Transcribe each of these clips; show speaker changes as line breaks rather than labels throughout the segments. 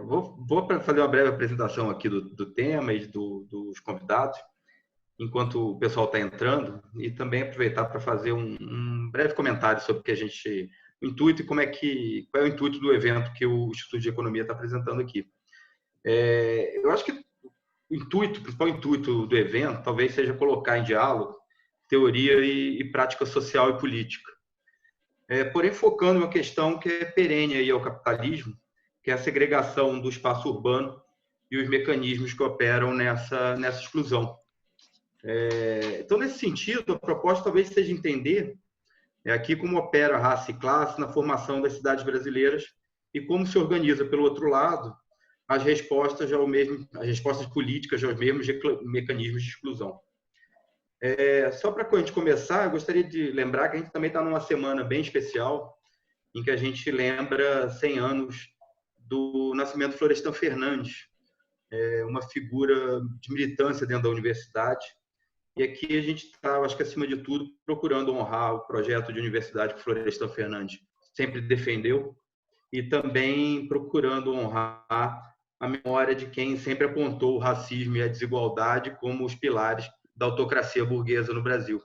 Vou fazer uma breve apresentação aqui do tema e dos convidados, enquanto o pessoal está entrando, e também aproveitar para fazer um breve comentário sobre o que o intuito e qual é o intuito do evento que o Instituto de Economia está apresentando aqui. Eu acho que o principal intuito do evento talvez seja colocar em diálogo teoria e prática social e política. Porém, focando em uma questão que é perene aí ao capitalismo, que é a segregação do espaço urbano e os mecanismos que operam nessa exclusão. Então, nesse sentido, a proposta talvez seja entender aqui como opera a raça e classe na formação das cidades brasileiras e como se organiza, pelo outro lado, as respostas políticas aos mesmos mecanismos de exclusão. Só para a gente começar, eu gostaria de lembrar que a gente também está numa semana bem especial, em que a gente lembra 100 anos do nascimento de Florestan Fernandes, uma figura de militância dentro da universidade. E aqui a gente está, acho que acima de tudo, procurando honrar o projeto de universidade que Florestan Fernandes sempre defendeu e também procurando honrar a memória de quem sempre apontou o racismo e a desigualdade como os pilares da autocracia burguesa no Brasil.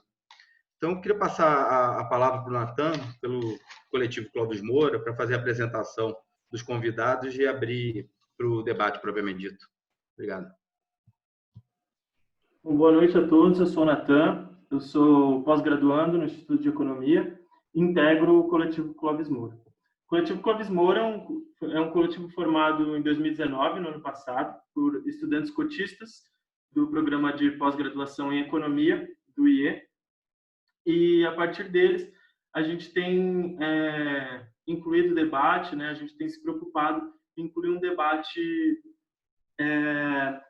Então, eu queria passar a palavra para o Natan, pelo coletivo Clóvis Moura, para fazer a apresentação dos convidados e abrir para o debate propriamente dito. Obrigado.
Boa noite a todos, eu sou o Natan, eu sou pós-graduando no Instituto de Economia e integro o coletivo Clóvis Moura. O coletivo Clóvis Moura é um coletivo formado em 2019, no ano passado, por estudantes cotistas do programa de pós-graduação em Economia, do IE, e a partir deles a gente tem incluído debate, né? A gente tem se preocupado em incluir um debate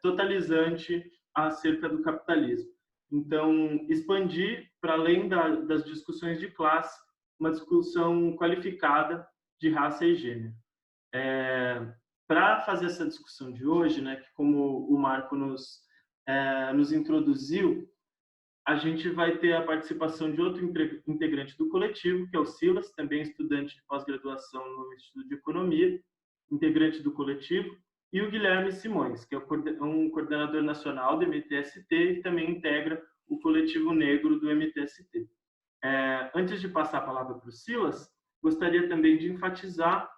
totalizante acerca do capitalismo. Então, expandir, para além das discussões de classe, uma discussão qualificada de raça e gênero. Para fazer essa discussão de hoje, né, que como o Marco nos introduziu, a gente vai ter a participação de outro integrante do coletivo, que é o Silas, também estudante de pós-graduação no Instituto de Economia, integrante do coletivo, e o Guilherme Simões, que é um coordenador nacional do MTST e também integra o coletivo negro do MTST. Antes de passar a palavra para o Silas, gostaria também de enfatizar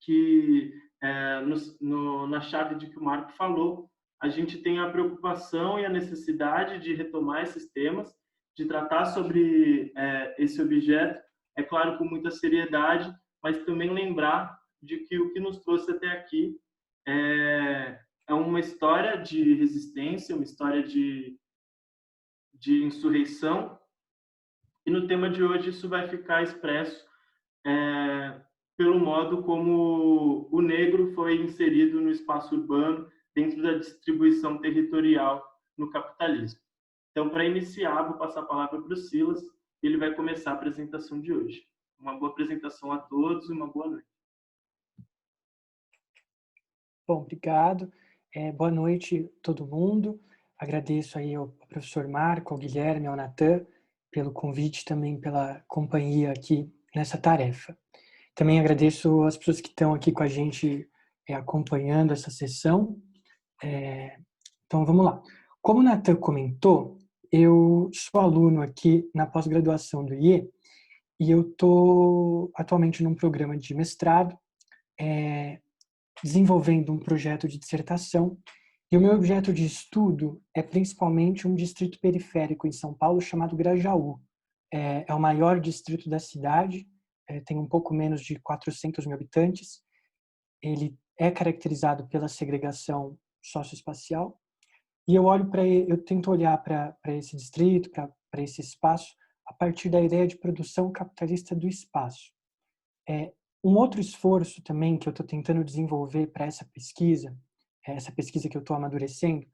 que, na chave de que o Marco falou, a gente tem a preocupação e a necessidade de retomar esses temas, de tratar sobre esse objeto, é claro, com muita seriedade, mas também lembrar de que o que nos trouxe até aqui é uma história de resistência, uma história de insurreição, e no tema de hoje isso vai ficar expresso pelo modo como o negro foi inserido no espaço urbano dentro da distribuição territorial no capitalismo. Então, para iniciar, vou passar a palavra para o Silas, e ele vai começar a apresentação de hoje. Uma boa apresentação a todos e uma boa noite.
Bom, obrigado. Boa noite a todo mundo. Agradeço aí ao professor Marco, ao Guilherme, ao Natan, pelo convite, também pela companhia aqui nessa tarefa. Também agradeço as pessoas que estão aqui com a gente acompanhando essa sessão. Então, vamos lá. Como o Natan comentou, eu sou aluno aqui na pós-graduação do IE e eu estou atualmente num programa de mestrado, desenvolvendo um projeto de dissertação, e o meu objeto de estudo é principalmente um distrito periférico em São Paulo chamado Grajaú. É o maior distrito da cidade, tem um pouco menos de 400 mil habitantes. Ele é caracterizado pela segregação socioespacial, e eu tento olhar para esse distrito, para esse espaço, a partir da ideia de produção capitalista do espaço. Um outro esforço também que eu estou tentando desenvolver para essa pesquisa que eu estou amadurecendo,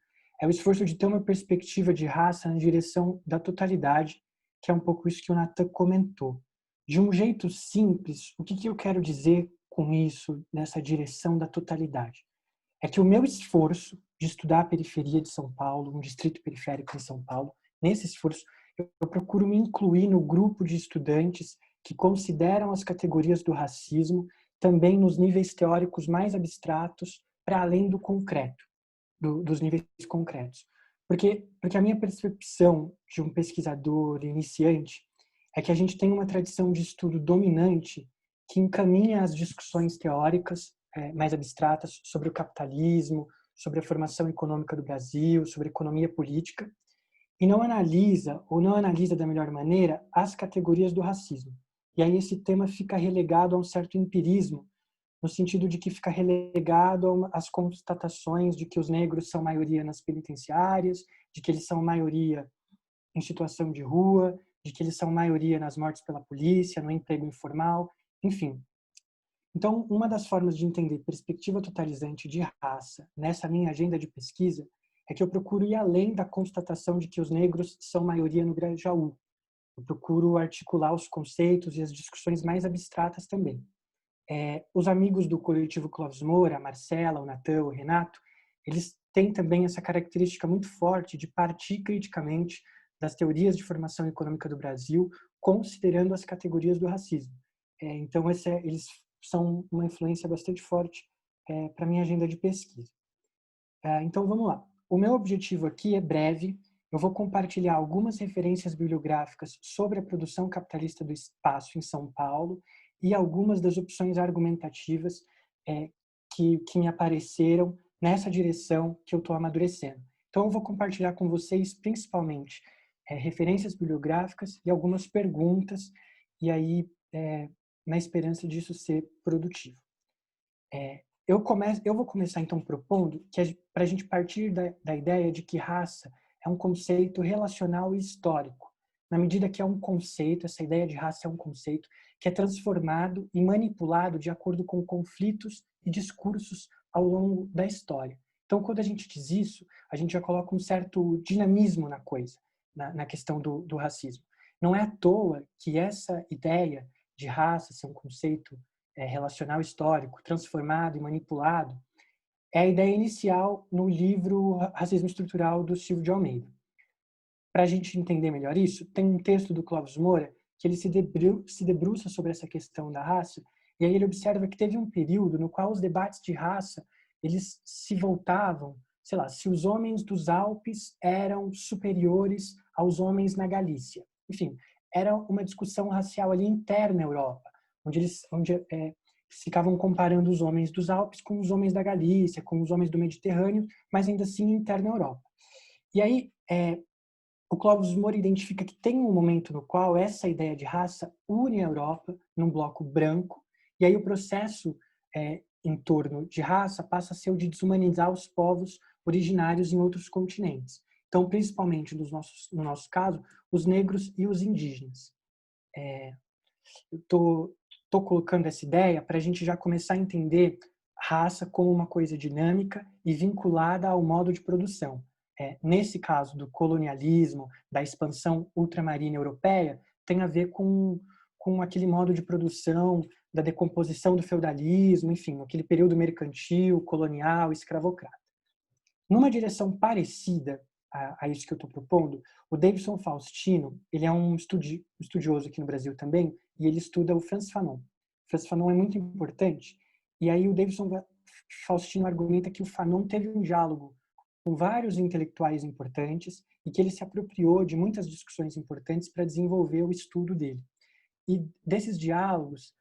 é o esforço de ter uma perspectiva de raça na direção da totalidade, que é um pouco isso que o Natan comentou. De um jeito simples, o que eu quero dizer com isso, nessa direção da totalidade? É que o meu esforço de estudar a periferia de São Paulo, um distrito periférico em São Paulo, nesse esforço, eu procuro me incluir no grupo de estudantes que consideram as categorias do racismo também nos níveis teóricos mais abstratos, para além do concreto, dos níveis concretos. Porque a minha percepção de um pesquisador iniciante é que a gente tem uma tradição de estudo dominante que encaminha as discussões teóricas mais abstratas sobre o capitalismo, sobre a formação econômica do Brasil, sobre economia política, e não analisa da melhor maneira as categorias do racismo. E aí esse tema fica relegado a um certo empirismo, no sentido de que fica relegado às constatações de que os negros são maioria nas penitenciárias, de que eles são maioria em situação de rua, de que eles são maioria nas mortes pela polícia, no emprego informal, enfim. Então, uma das formas de entender perspectiva totalizante de raça nessa minha agenda de pesquisa é que eu procuro ir além da constatação de que os negros são maioria no Grajaú. Eu procuro articular os conceitos e as discussões mais abstratas também. Os amigos do coletivo Clóvis Moura, a Marcela, o Natan, o Renato, eles têm também essa característica muito forte de partir criticamente das teorias de formação econômica do Brasil, considerando as categorias do racismo. Então, eles são uma influência bastante forte para a minha agenda de pesquisa. Então, vamos lá. O meu objetivo aqui é breve. Eu vou compartilhar algumas referências bibliográficas sobre a produção capitalista do espaço em São Paulo e algumas das opções argumentativas que me apareceram nessa direção que eu estou amadurecendo. Então, eu vou compartilhar com vocês, principalmente, referências bibliográficas e algumas perguntas, e aí, na esperança disso ser produtivo. Eu vou começar, então, propondo que para a gente partir da ideia de que raça é um conceito relacional e histórico, na medida que é um conceito, essa ideia de raça é um conceito que é transformado e manipulado de acordo com conflitos e discursos ao longo da história. Então, quando a gente diz isso, a gente já coloca um certo dinamismo na coisa, na questão do racismo. Não é à toa que essa ideia de raça ser um conceito relacional histórico, transformado e manipulado, é a ideia inicial no livro Racismo Estrutural, do Silvio de Almeida. Para a gente entender melhor isso, tem um texto do Clóvis Moura que ele se debruça sobre essa questão da raça, e aí ele observa que teve um período no qual os debates de raça eles se voltavam, sei lá, se os homens dos Alpes eram superiores aos homens na Galícia. Enfim, era uma discussão racial ali interna à Europa, onde eles ficavam comparando os homens dos Alpes com os homens da Galícia, com os homens do Mediterrâneo, mas ainda assim interna à Europa. E aí, o Clóvis Moura identifica que tem um momento no qual essa ideia de raça une a Europa num bloco branco, e aí o processo em torno de raça passa a ser o de desumanizar os povos originários em outros continentes. Então, principalmente no nosso caso, os negros e os indígenas. Eu estou colocando essa ideia para a gente já começar a entender raça como uma coisa dinâmica e vinculada ao modo de produção. Nesse caso do colonialismo, da expansão ultramarina europeia, tem a ver com aquele modo de produção, da decomposição do feudalismo, enfim, aquele período mercantil, colonial, escravocrata. Numa direção parecida a isso que eu estou propondo, o Davidson Faustino, ele é um estudioso aqui no Brasil também, e ele estuda o Frantz Fanon. O Frantz Fanon é muito importante, e aí o Davidson Faustino argumenta que o Fanon teve um diálogo com vários intelectuais importantes e que ele se apropriou de muitas discussões importantes para desenvolver o estudo dele. E desses diálogos,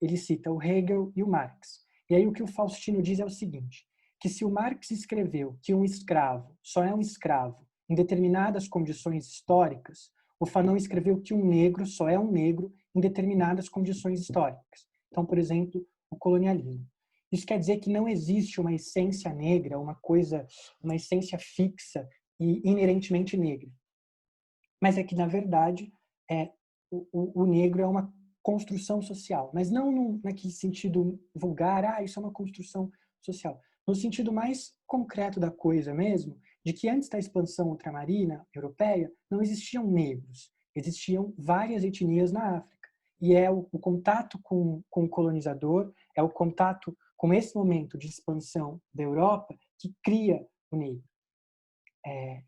ele cita o Hegel e o Marx. E aí o que o Faustino diz é o seguinte, que se o Marx escreveu que um escravo só é um escravo em determinadas condições históricas, o Fanon escreveu que um negro só é um negro em determinadas condições históricas. Então, por exemplo, o colonialismo. Isso quer dizer que não existe uma essência negra, uma essência fixa e inerentemente negra. Mas é que, na verdade, o negro é uma construção social, mas não naquele sentido vulgar, isso é uma construção social. No sentido mais concreto da coisa mesmo, de que antes da expansão ultramarina europeia, não existiam negros, existiam várias etnias na África. E é o contato com o colonizador, é o contato com esse momento de expansão da Europa que cria o negro.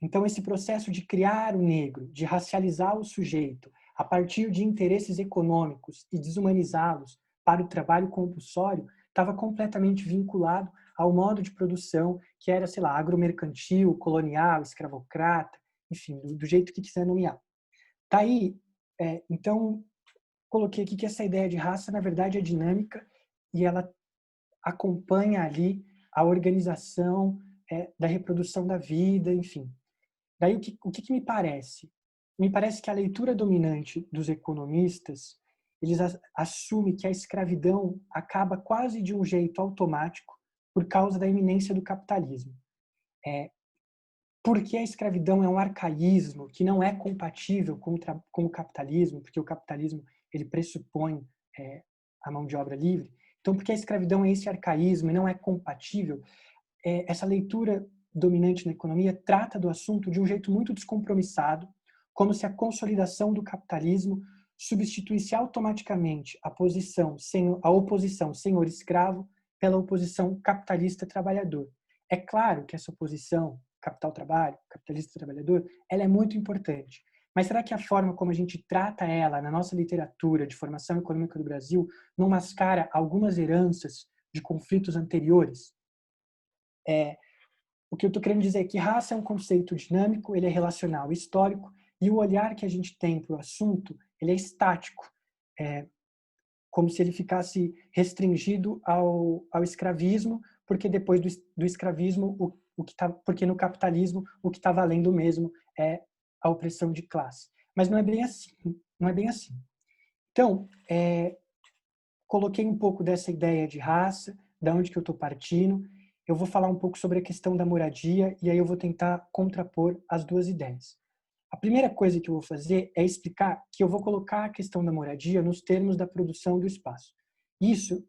Então, esse processo de criar o negro, de racializar o sujeito a partir de interesses econômicos e desumanizá-los para o trabalho compulsório estava completamente vinculado ao modo de produção que era, sei lá, agromercantil, colonial, escravocrata, enfim, do jeito que quiser nomear. Tá aí, então, coloquei aqui que essa ideia de raça, na verdade, é dinâmica e ela acompanha ali a organização da reprodução da vida, enfim. Daí, o que me parece? Me parece que a leitura dominante dos economistas, eles assumem que a escravidão acaba quase de um jeito automático por causa da iminência do capitalismo. Porque a escravidão é um arcaísmo que não é compatível com o capitalismo, porque o capitalismo ele pressupõe a mão de obra livre. Então, porque a escravidão é esse arcaísmo e não é compatível, essa leitura dominante na economia trata do assunto de um jeito muito descompromissado, como se a consolidação do capitalismo substituísse automaticamente a oposição senhor-escravo pela oposição capitalista-trabalhador. É claro que essa oposição capital-trabalho, capitalista-trabalhador, ela é muito importante. Mas será que a forma como a gente trata ela na nossa literatura de formação econômica do Brasil não mascara algumas heranças de conflitos anteriores? O que eu estou querendo dizer é que raça é um conceito dinâmico, ele é relacional, histórico, e o olhar que a gente tem para o assunto, ele é estático, como se ele ficasse restringido ao escravismo, porque depois do escravismo, porque no capitalismo o que está valendo mesmo é a opressão de classe. Mas não é bem assim. Não é bem assim. Então, coloquei um pouco dessa ideia de raça, da onde que eu estou partindo. Eu vou falar um pouco sobre a questão da moradia e aí eu vou tentar contrapor as duas ideias. A primeira coisa que eu vou fazer é explicar que eu vou colocar a questão da moradia nos termos da produção do espaço. Isso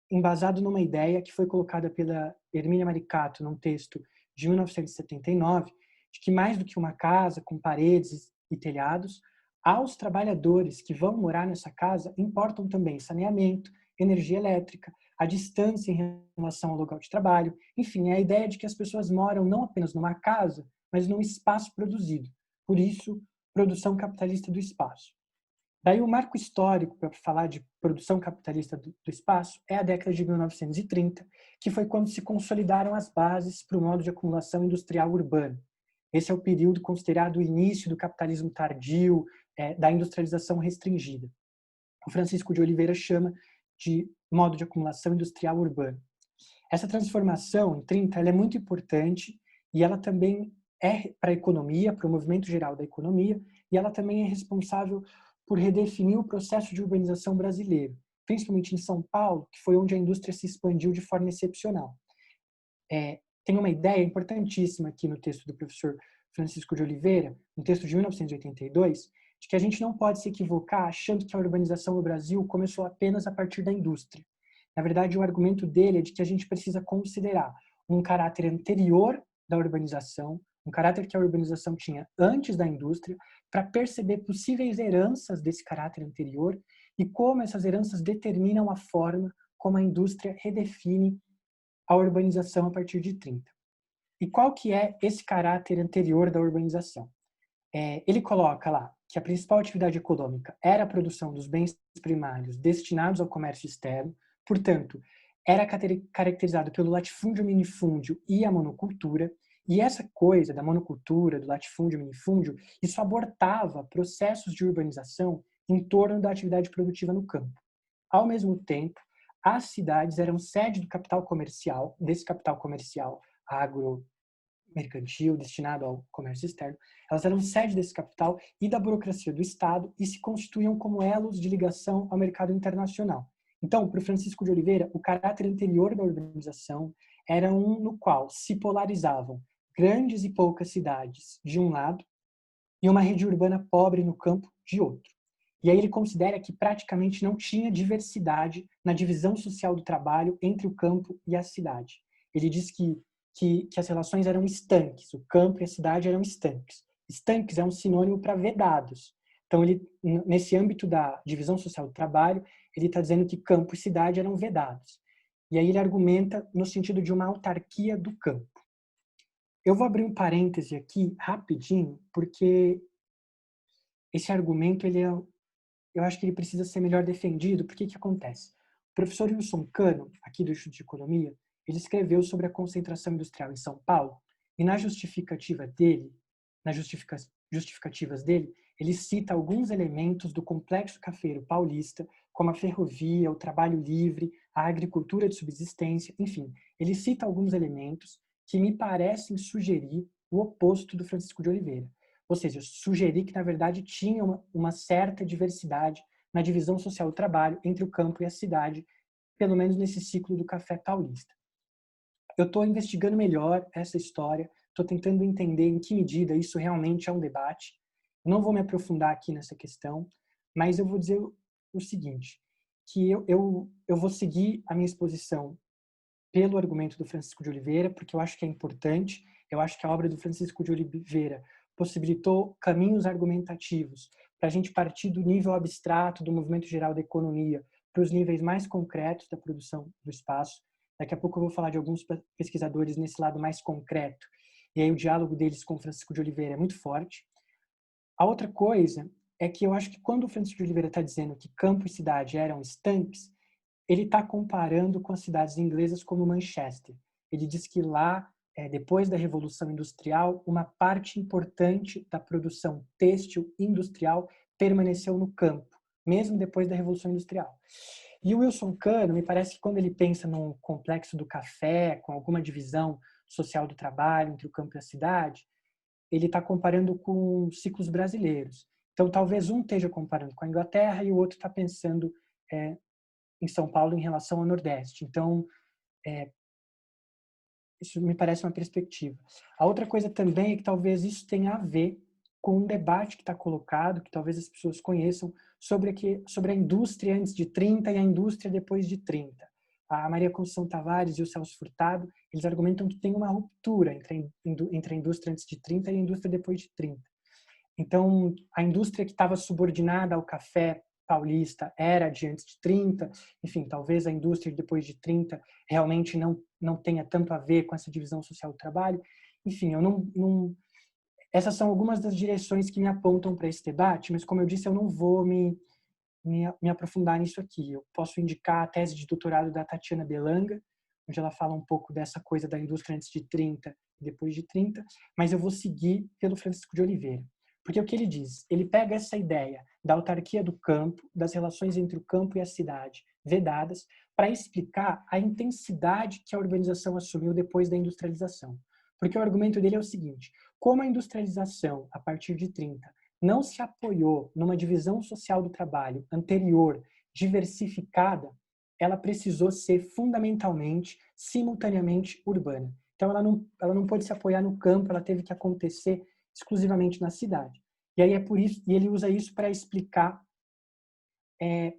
embasado numa ideia que foi colocada pela Hermínia Maricato num texto de 1979, de que mais do que uma casa com paredes e telhados, aos trabalhadores que vão morar nessa casa importam também saneamento, energia elétrica, a distância em relação ao local de trabalho, enfim, é a ideia de que as pessoas moram não apenas numa casa, mas num espaço produzido. Por isso, produção capitalista do espaço. Daí o marco histórico para falar de produção capitalista do espaço é a década de 1930, que foi quando se consolidaram as bases para o modo de acumulação industrial urbano. Esse é o período considerado o início do capitalismo tardio, da industrialização restringida. O Francisco de Oliveira chama de modo de acumulação industrial urbano. Essa transformação, em 30, ela é muito importante e ela também é para a economia, para o movimento geral da economia, e ela também é responsável por redefinir o processo de urbanização brasileiro, principalmente em São Paulo, que foi onde a indústria se expandiu de forma excepcional. Tem uma ideia importantíssima aqui no texto do professor Francisco de Oliveira, no texto de 1982, de que a gente não pode se equivocar achando que a urbanização no Brasil começou apenas a partir da indústria. Na verdade, o argumento dele é de que a gente precisa considerar um caráter anterior da urbanização, um caráter que a urbanização tinha antes da indústria, para perceber possíveis heranças desse caráter anterior e como essas heranças determinam a forma como a indústria redefine a urbanização a partir de 30. E qual que é esse caráter anterior da urbanização? Ele coloca lá que a principal atividade econômica era a produção dos bens primários destinados ao comércio externo, portanto, era caracterizado pelo latifúndio, minifúndio e a monocultura, e essa coisa da monocultura, do latifúndio, minifúndio, isso abortava processos de urbanização em torno da atividade produtiva no campo. Ao mesmo tempo, as cidades eram sede do capital comercial, desse capital comercial agromercantil destinado ao comércio externo, elas eram sede desse capital e da burocracia do Estado e se constituíam como elos de ligação ao mercado internacional. Então, para o Francisco de Oliveira, o caráter anterior da urbanização era um no qual se polarizavam grandes e poucas cidades de um lado e uma rede urbana pobre no campo de outro. E aí ele considera que praticamente não tinha diversidade na divisão social do trabalho entre o campo e a cidade. Ele diz que as relações eram estanques, o campo e a cidade eram estanques. Estanques é um sinônimo para vedados. Então, ele, nesse âmbito da divisão social do trabalho, ele está dizendo que campo e cidade eram vedados. E aí ele argumenta no sentido de uma autarquia do campo. Eu vou abrir um parêntese aqui, rapidinho, porque esse argumento, eu acho que ele precisa ser melhor defendido. Por que que acontece? professor Wilson Cano, aqui do Instituto de Economia, ele escreveu sobre a concentração industrial em São Paulo e na justificativa dele, justificativas dele, ele cita alguns elementos do complexo cafeiro paulista, como a ferrovia, o trabalho livre, a agricultura de subsistência, enfim, ele cita alguns elementos que me parecem sugerir o oposto do Francisco de Oliveira. Ou seja, sugerir que, na verdade, tinha uma certa diversidade na divisão social do trabalho entre o campo e a cidade, pelo menos nesse ciclo do café paulista. Eu estou investigando melhor essa história, estou tentando entender em que medida isso realmente é um debate. Não vou me aprofundar aqui nessa questão, mas eu vou dizer o seguinte, que eu vou seguir a minha exposição pelo argumento do Francisco de Oliveira, porque eu acho que é importante, eu acho que a obra do Francisco de Oliveira possibilitou caminhos argumentativos para a gente partir do nível abstrato do movimento geral da economia para os níveis mais concretos da produção do espaço. Daqui a pouco eu vou falar de alguns pesquisadores nesse lado mais concreto, e aí o diálogo deles com o Francisco de Oliveira é muito forte. A outra coisa é que eu acho que quando o Francisco de Oliveira está dizendo que campo e cidade eram estanques, ele está comparando com as cidades inglesas como Manchester. Ele diz que lá, depois da Revolução Industrial, uma parte importante da produção têxtil industrial permaneceu no campo, mesmo depois da Revolução Industrial. E o Wilson Cano, me parece que quando ele pensa no complexo do café, com alguma divisão social do trabalho entre o campo e a cidade, ele está comparando com ciclos brasileiros. Então, talvez um esteja comparando com a Inglaterra e o outro está pensando em São Paulo em relação ao Nordeste. Então, isso me parece uma perspectiva. A outra coisa também é que talvez isso tenha a ver com um debate que está colocado, que talvez as pessoas conheçam, sobre a indústria antes de 30 e a indústria depois de 30. A Maria Conceição Tavares e o Celso Furtado, eles argumentam que tem uma ruptura entre a indústria antes de 30 e a indústria depois de 30. Então, a indústria que estava subordinada ao café paulista era de antes de 30, enfim, talvez a indústria depois de 30 realmente não tenha tanto a ver com essa divisão social do trabalho. Enfim, essas são algumas das direções que me apontam para esse debate, mas como eu disse, eu não vou me aprofundar nisso aqui. Eu posso indicar a tese de doutorado da Tatiana Belanga, onde ela fala um pouco dessa coisa da indústria antes de 30 e depois de 30, mas eu vou seguir pelo Francisco de Oliveira. Porque o que ele diz? Ele pega essa ideia da autarquia do campo, das relações entre o campo e a cidade, vedadas, para explicar a intensidade que a urbanização assumiu depois da industrialização. Porque o argumento dele é o seguinte: como a industrialização, a partir de 30, não se apoiou numa divisão social do trabalho anterior, diversificada, ela precisou ser fundamentalmente, simultaneamente urbana. Então, ela não pôde se apoiar no campo, ela teve que acontecer exclusivamente na cidade. E aí é por isso, e ele usa isso para explicar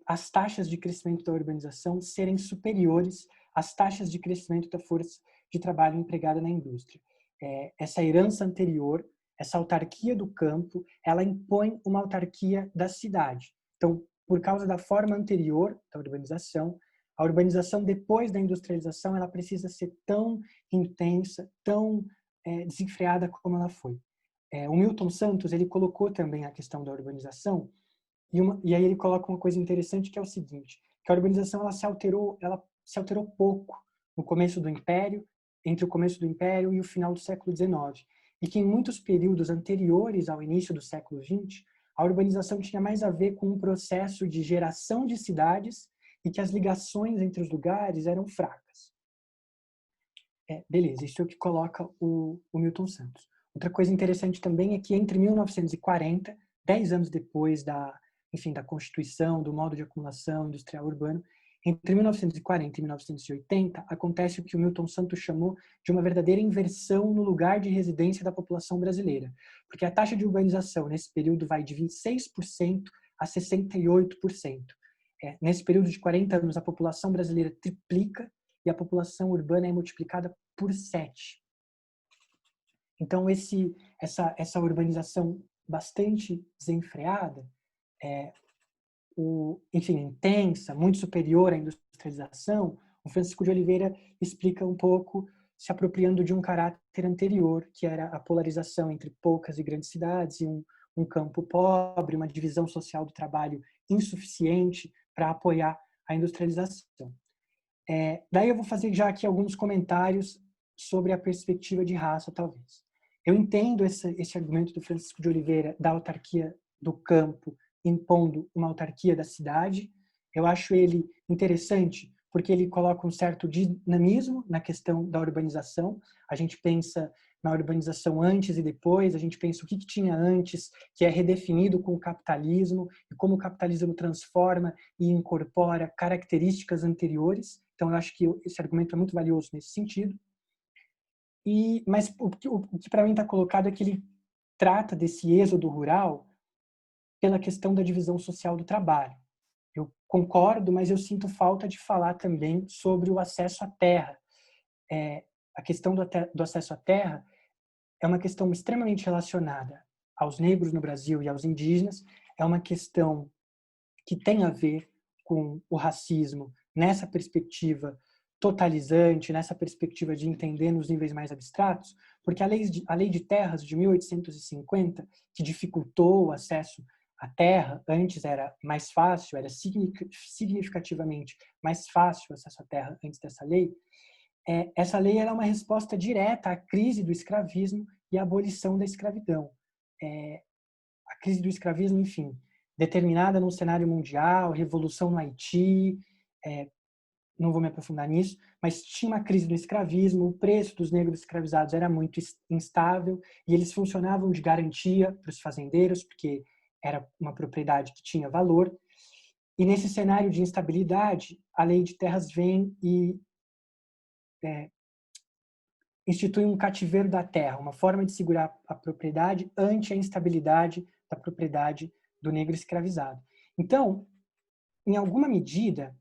as taxas de crescimento da urbanização serem superiores às taxas de crescimento da força de trabalho empregada na indústria. Essa herança anterior, essa autarquia do campo, ela impõe uma autarquia da cidade. Então, por causa da forma anterior da urbanização, a urbanização depois da industrialização, ela precisa ser tão intensa, tão desenfreada como ela foi. O Milton Santos, ele colocou também a questão da urbanização, e aí ele coloca uma coisa interessante, que é o seguinte, que a urbanização ela se alterou pouco no começo do Império, entre o começo do Império e o final do século XIX, e que em muitos períodos anteriores ao início do século XX, a urbanização tinha mais a ver com um processo de geração de cidades e que as ligações entre os lugares eram fracas. Beleza, isso é o que coloca o Milton Santos. Outra coisa interessante também é que entre 1940, 10 anos depois da Constituição, do modo de acumulação industrial urbano, entre 1940 e 1980, acontece o que o Milton Santos chamou de uma verdadeira inversão no lugar de residência da população brasileira, porque a taxa de urbanização nesse período vai de 26% a 68%. Nesse período de 40 anos, a população brasileira triplica e a população urbana é multiplicada por 7. Então, essa urbanização bastante desenfreada, intensa, muito superior à industrialização, o Francisco de Oliveira explica um pouco se apropriando de um caráter anterior, que era a polarização entre poucas e grandes cidades e um campo pobre, uma divisão social do trabalho insuficiente para apoiar a industrialização. Daí eu vou fazer já aqui alguns comentários sobre a perspectiva de raça, talvez. Eu entendo esse argumento do Francisco de Oliveira da autarquia do campo impondo uma autarquia da cidade. Eu acho ele interessante porque ele coloca um certo dinamismo na questão da urbanização. A gente pensa na urbanização antes e depois, a gente pensa o que tinha antes, que é redefinido com o capitalismo, e como o capitalismo transforma e incorpora características anteriores. Então, eu acho que esse argumento é muito valioso nesse sentido. Mas o que para mim está colocado é que ele trata desse êxodo rural pela questão da divisão social do trabalho. Eu concordo, mas eu sinto falta de falar também sobre o acesso à terra. A questão do acesso à terra é uma questão extremamente relacionada aos negros no Brasil e aos indígenas. É uma questão que tem a ver com o racismo nessa perspectiva totalizante, nessa perspectiva de entender nos níveis mais abstratos, porque a lei de terras de 1850, que dificultou o acesso à terra, antes era mais fácil, era significativamente mais fácil o acesso à terra antes dessa lei. Essa lei era uma resposta direta à crise do escravismo e à abolição da escravidão. A crise do escravismo, enfim, determinada num cenário mundial, revolução no Haiti, não vou me aprofundar nisso, mas tinha uma crise do escravismo, o preço dos negros escravizados era muito instável e eles funcionavam de garantia para os fazendeiros, porque era uma propriedade que tinha valor. E nesse cenário de instabilidade, a lei de terras vem e institui um cativeiro da terra, uma forma de segurar a propriedade ante a instabilidade da propriedade do negro escravizado. Então, em alguma medida,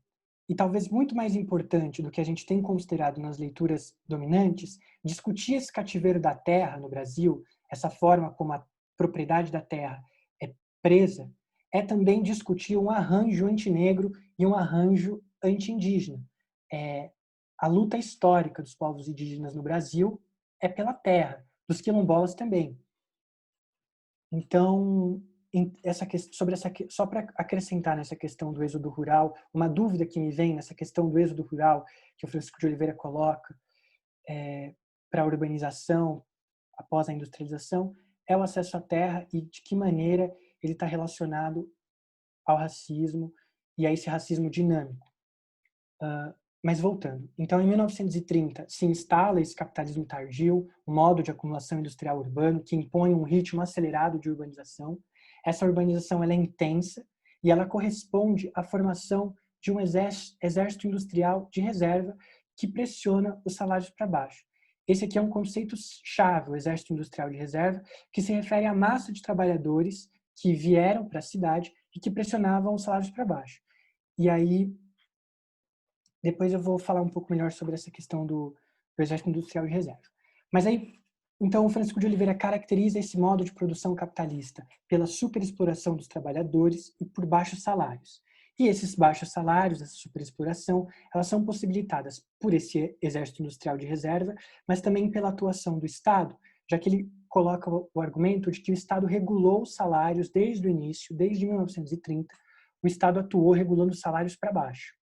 e talvez muito mais importante do que a gente tem considerado nas leituras dominantes, discutir esse cativeiro da terra no Brasil, essa forma como a propriedade da terra é presa, é também discutir um arranjo antinegro e um arranjo anti-indígena. A luta histórica dos povos indígenas no Brasil é pela terra, dos quilombolas também. Então, só para acrescentar nessa questão do êxodo rural, uma dúvida que me vem nessa questão do êxodo rural, que o Francisco de Oliveira coloca para a urbanização após a industrialização, é o acesso à terra e de que maneira ele está relacionado ao racismo e a esse racismo dinâmico. Mas voltando, então em 1930 se instala esse capitalismo tardio, um modo de acumulação industrial urbano que impõe um ritmo acelerado de urbanização. Essa urbanização ela é intensa e ela corresponde à formação de um exército industrial de reserva que pressiona os salários para baixo. Esse aqui é um conceito chave, o exército industrial de reserva, que se refere à massa de trabalhadores que vieram para a cidade e que pressionavam os salários para baixo. E aí depois eu vou falar um pouco melhor sobre essa questão do exército industrial de reserva. Mas aí, então, o Francisco de Oliveira caracteriza esse modo de produção capitalista pela superexploração dos trabalhadores e por baixos salários. E esses baixos salários, essa superexploração, elas são possibilitadas por esse exército industrial de reserva, mas também pela atuação do Estado, já que ele coloca o argumento de que o Estado regulou os salários desde o início, desde 1930, o Estado atuou regulando os salários para baixo.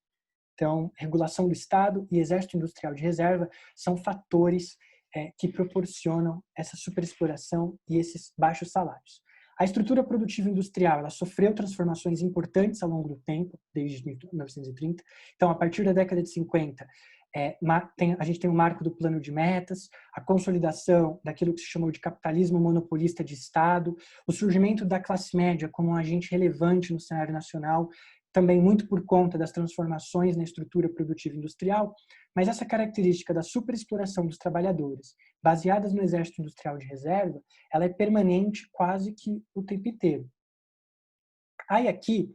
Então, regulação do Estado e exército industrial de reserva são fatores que proporcionam essa superexploração e esses baixos salários. A estrutura produtiva industrial ela sofreu transformações importantes ao longo do tempo, desde 1930. Então, a partir da década de 50, a gente tem o marco do plano de metas, a consolidação daquilo que se chamou de capitalismo monopolista de Estado, o surgimento da classe média como um agente relevante no cenário nacional, também muito por conta das transformações na estrutura produtiva industrial, mas essa característica da superexploração dos trabalhadores, baseadas no exército industrial de reserva, ela é permanente quase que o tempo inteiro. Aí aqui,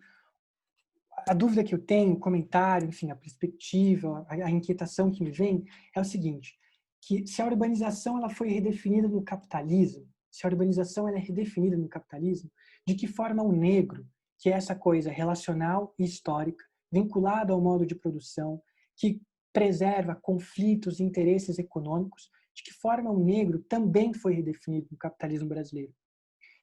a dúvida que eu tenho, o comentário, enfim, a perspectiva, a inquietação que me vem é o seguinte, que se a urbanização ela foi redefinida no capitalismo, se a urbanização ela é redefinida no capitalismo, de que forma o negro, que é essa coisa relacional e histórica, vinculada ao modo de produção, que preserva conflitos e interesses econômicos, de que forma o negro também foi redefinido no capitalismo brasileiro.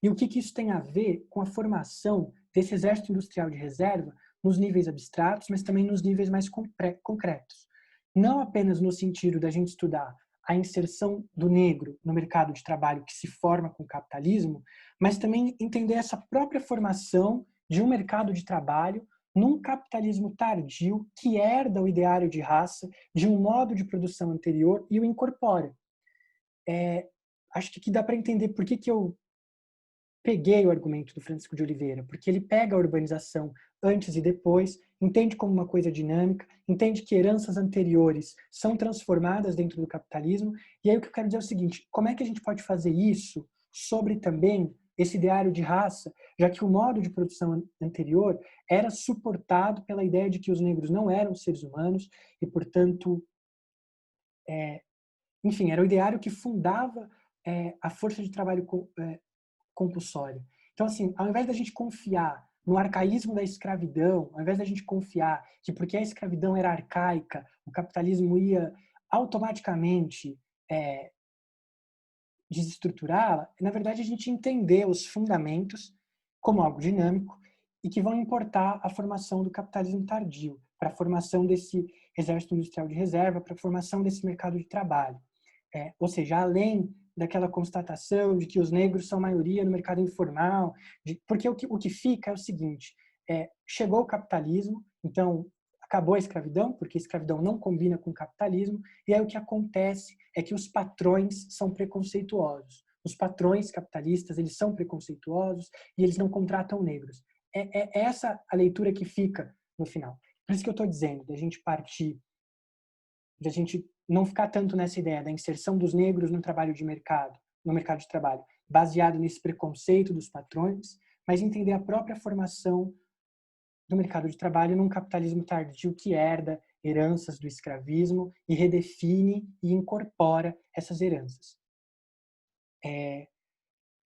E o que isso tem a ver com a formação desse exército industrial de reserva nos níveis abstratos, mas também nos níveis mais concretos. Não apenas no sentido da gente estudar a inserção do negro no mercado de trabalho que se forma com o capitalismo, mas também entender essa própria formação de um mercado de trabalho num capitalismo tardio que herda o ideário de raça de um modo de produção anterior e o incorpora. Acho que aqui dá para entender por que eu peguei o argumento do Francisco de Oliveira, porque ele pega a urbanização antes e depois, entende como uma coisa dinâmica, entende que heranças anteriores são transformadas dentro do capitalismo, e aí o que eu quero dizer é o seguinte, como é que a gente pode fazer isso sobre também esse ideário de raça, já que o modo de produção anterior era suportado pela ideia de que os negros não eram seres humanos e, portanto, enfim, era o ideário que fundava a força de trabalho compulsória. Então, assim, ao invés da gente confiar no arcaísmo da escravidão, ao invés da gente confiar que porque a escravidão era arcaica, o capitalismo ia automaticamente desestruturá-la, na verdade a gente entender os fundamentos como algo dinâmico e que vão importar a formação do capitalismo tardio, para a formação desse exército industrial de reserva, para a formação desse mercado de trabalho. Ou seja, além daquela constatação de que os negros são maioria no mercado informal, porque o que fica é o seguinte, chegou o capitalismo, então acabou a escravidão, porque a escravidão não combina com o capitalismo, e aí o que acontece é que os patrões são preconceituosos. Os patrões capitalistas, eles são preconceituosos e eles não contratam negros. É essa a leitura que fica no final. Por isso que eu estou dizendo, da gente partir, da gente não ficar tanto nessa ideia da inserção dos negros no trabalho de mercado, no mercado de trabalho, baseado nesse preconceito dos patrões, mas entender a própria formação do mercado de trabalho num capitalismo tardio que herda heranças do escravismo e redefine e incorpora essas heranças.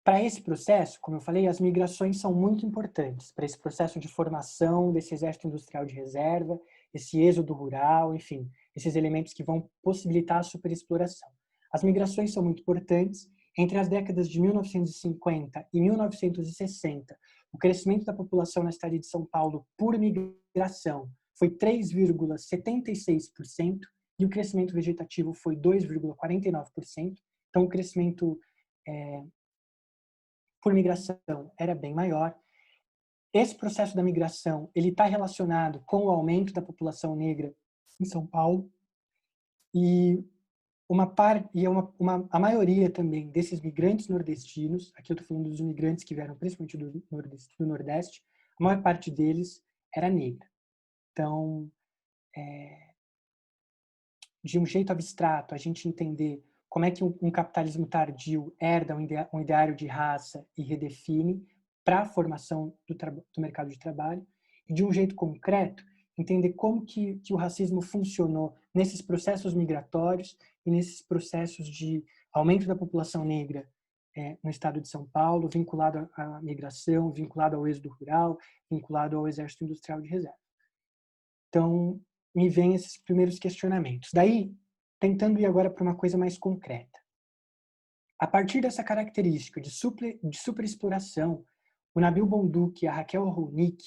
Para esse processo, como eu falei, as migrações são muito importantes para esse processo de formação desse exército industrial de reserva, esse êxodo rural, enfim, esses elementos que vão possibilitar a superexploração. As migrações são muito importantes. Entre as décadas de 1950 e 1960, o crescimento da população na cidade de São Paulo por migração foi 3,76% e o crescimento vegetativo foi 2,49%. Então, o crescimento por migração era bem maior. Esse processo da migração ele está relacionado com o aumento da população negra em São Paulo e a maioria também desses migrantes nordestinos, aqui eu estou falando dos imigrantes que vieram principalmente do Nordeste, a maior parte deles era negra. Então, de um jeito abstrato, a gente entender como é que um capitalismo tardio herda um ideário de raça e redefine para a formação do mercado de trabalho, e de um jeito concreto, entender como que o racismo funcionou nesses processos migratórios e nesses processos de aumento da população negra no estado de São Paulo, vinculado à migração, vinculado ao êxodo rural, vinculado ao exército industrial de reserva. Então, me vêm esses primeiros questionamentos. Daí, tentando ir agora para uma coisa mais concreta. A partir dessa característica de superexploração, o Nabil Bonduque e a Raquel Ronick,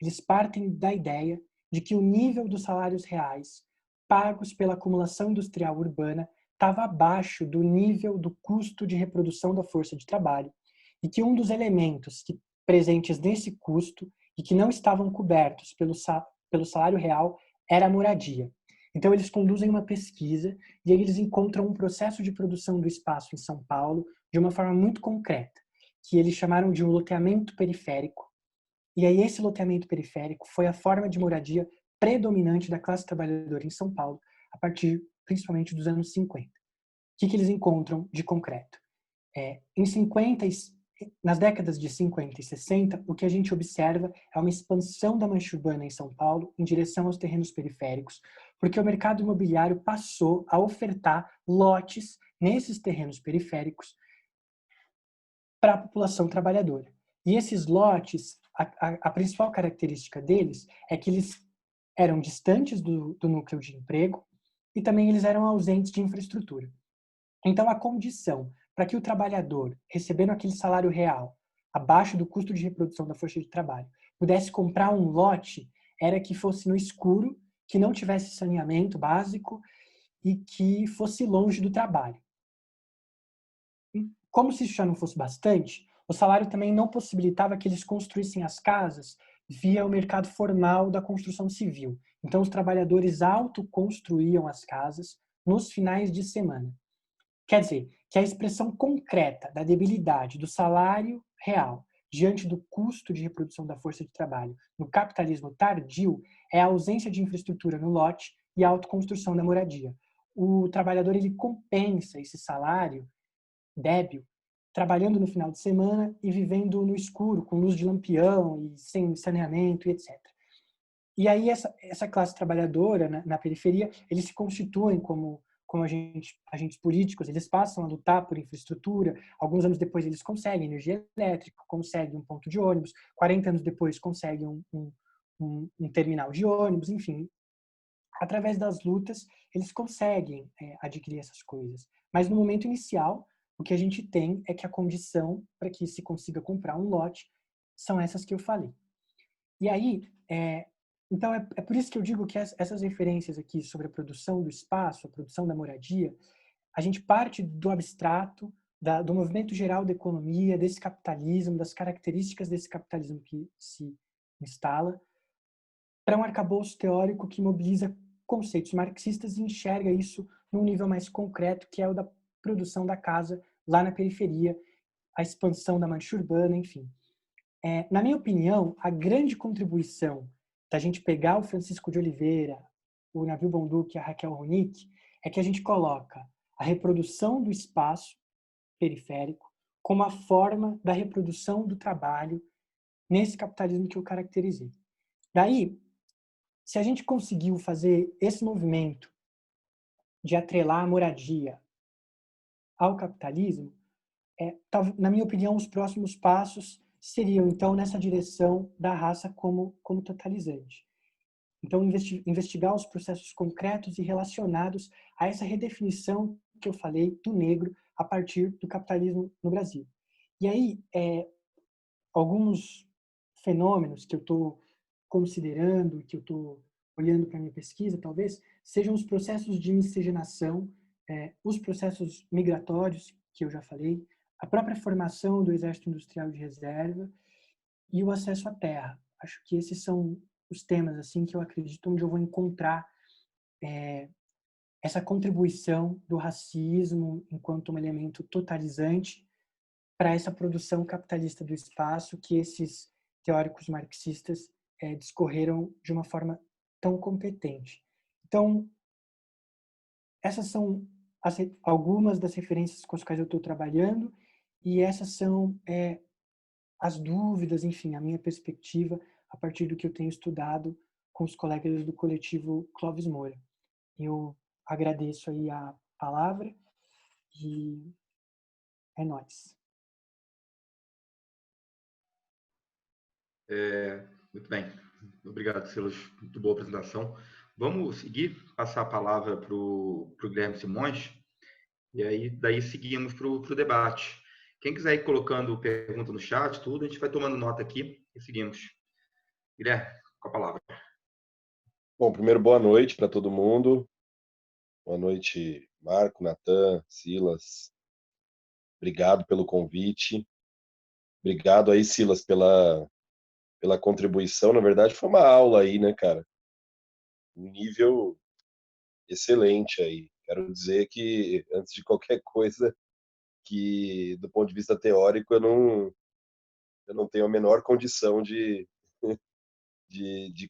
eles partem da ideia de que o nível dos salários reais pagos pela acumulação industrial urbana estava abaixo do nível do custo de reprodução da força de trabalho e que um dos elementos presentes nesse custo e que não estavam cobertos pelo salário real era a moradia. Então, eles conduzem uma pesquisa e aí eles encontram um processo de produção do espaço em São Paulo de uma forma muito concreta, que eles chamaram de um loteamento periférico. E aí esse loteamento periférico foi a forma de moradia predominante da classe trabalhadora em São Paulo, a partir principalmente dos anos 50. O que eles encontram de concreto? Nas décadas de 50 e 60, o que a gente observa é uma expansão da mancha urbana em São Paulo em direção aos terrenos periféricos, porque o mercado imobiliário passou a ofertar lotes nesses terrenos periféricos para a população trabalhadora. E esses lotes, a principal característica deles é que eles eram distantes do núcleo de emprego e também eles eram ausentes de infraestrutura. Então, a condição para que o trabalhador, recebendo aquele salário real, abaixo do custo de reprodução da força de trabalho, pudesse comprar um lote, era que fosse no escuro, que não tivesse saneamento básico e que fosse longe do trabalho. Como se isso já não fosse bastante, o salário também não possibilitava que eles construíssem as casas via o mercado formal da construção civil. Então, os trabalhadores autoconstruíam as casas nos finais de semana. Quer dizer, que a expressão concreta da debilidade do salário real diante do custo de reprodução da força de trabalho no capitalismo tardio é a ausência de infraestrutura no lote e a autoconstrução da moradia. O trabalhador ele compensa esse salário débil trabalhando no final de semana e vivendo no escuro, com luz de lampião e sem saneamento e etc. E aí essa classe trabalhadora na periferia, eles se constituem como agentes políticos, eles passam a lutar por infraestrutura, alguns anos depois eles conseguem energia elétrica, conseguem um ponto de ônibus, 40 anos depois conseguem um terminal de ônibus, enfim. Através das lutas, eles conseguem adquirir essas coisas. Mas no momento inicial, o que a gente tem é que a condição para que se consiga comprar um lote são essas que eu falei. E aí, então é por isso que eu digo que essas referências aqui sobre a produção do espaço, a produção da moradia, a gente parte do abstrato, do movimento geral da economia, desse capitalismo, das características desse capitalismo que se instala, para um arcabouço teórico que mobiliza conceitos marxistas e enxerga isso num nível mais concreto, que é o da produção da casa lá na periferia, a expansão da mancha urbana, enfim. Na minha opinião, a grande contribuição da gente pegar o Francisco de Oliveira, o Nabil Bonduc e a Raquel Ronick é que a gente coloca a reprodução do espaço periférico como a forma da reprodução do trabalho nesse capitalismo que eu caracterizei. Daí, se a gente conseguiu fazer esse movimento de atrelar a moradia ao capitalismo, na minha opinião, os próximos passos seriam, então, nessa direção da raça como totalizante. Então, investigar os processos concretos e relacionados a essa redefinição que eu falei do negro a partir do capitalismo no Brasil. E aí, alguns fenômenos que eu estou considerando, que eu estou olhando para a minha pesquisa, talvez, sejam os processos de miscigenação, os processos migratórios, que eu já falei, a própria formação do Exército Industrial de Reserva e o acesso à terra. Acho que esses são os temas assim que eu acredito onde eu vou encontrar essa contribuição do racismo enquanto um elemento totalizante para essa produção capitalista do espaço que esses teóricos marxistas discorreram de uma forma tão competente. Então, essas são algumas das referências com as quais eu estou trabalhando e essas são as dúvidas, enfim, a minha perspectiva a partir do que eu tenho estudado com os colegas do coletivo Clóvis Moura. Eu agradeço aí a palavra e é nóis.
Muito bem. Obrigado, Silas. Muito boa apresentação. Vamos seguir, passar a palavra para o Guilherme Simões, e aí daí seguimos para o debate. Quem quiser ir colocando pergunta no chat, tudo, a gente vai tomando nota aqui e seguimos. Guilherme, com a palavra.
Bom, primeiro, boa noite para todo mundo. Boa noite, Marco, Natan, Silas. Obrigado pelo convite. Obrigado aí, Silas, pela contribuição. Na verdade, foi uma aula aí, né, cara? Um nível excelente aí. Quero dizer que, antes de qualquer coisa, que do ponto de vista teórico, eu não tenho a menor condição de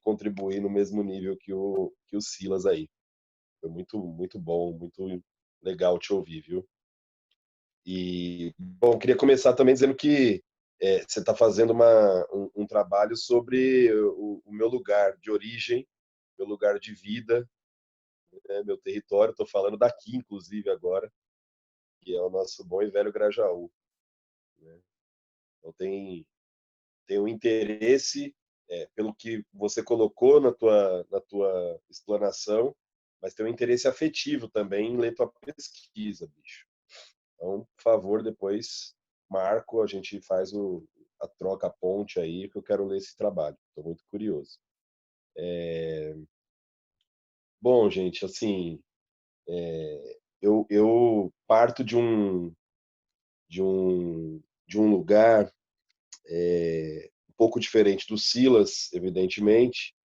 contribuir no mesmo nível que o Silas aí. Foi muito, muito bom, muito legal te ouvir, viu? E, bom, queria começar também dizendo que você está fazendo um trabalho sobre o meu lugar de origem, meu lugar de vida, né, meu território. Estou falando daqui, inclusive, agora, que é o nosso bom e velho Grajaú. Né? Então, tem um interesse pelo que você colocou na tua explanação, mas tem um interesse afetivo também em ler tua pesquisa, bicho. Então, por favor, depois, Marco, a gente faz a troca, a ponte aí, que eu quero ler esse trabalho. Estou muito curioso. Bom, gente, assim, eu parto de um lugar um pouco diferente do Silas, evidentemente,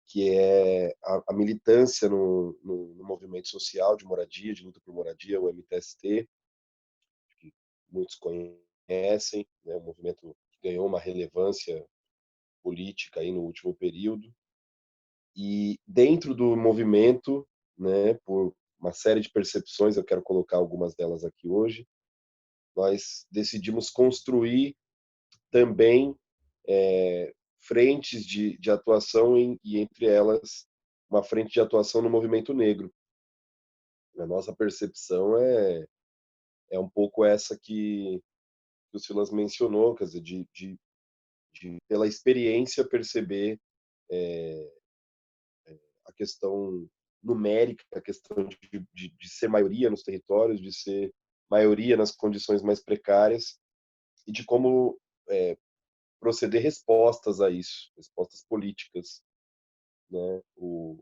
que é a militância no movimento social de moradia, de luta por moradia, o MTST, que muitos conhecem, né, um movimento que ganhou uma relevância política aí no último período. E dentro do movimento, né, por uma série de percepções, eu quero colocar algumas delas aqui hoje, nós decidimos construir também frentes de atuação e entre elas uma frente de atuação no movimento negro. A nossa percepção é um pouco essa que o Silas mencionou, quer dizer, de pela experiência perceber a questão numérica, a questão de ser maioria nos territórios, de ser maioria nas condições mais precárias e de como proceder respostas a isso, respostas políticas, né? O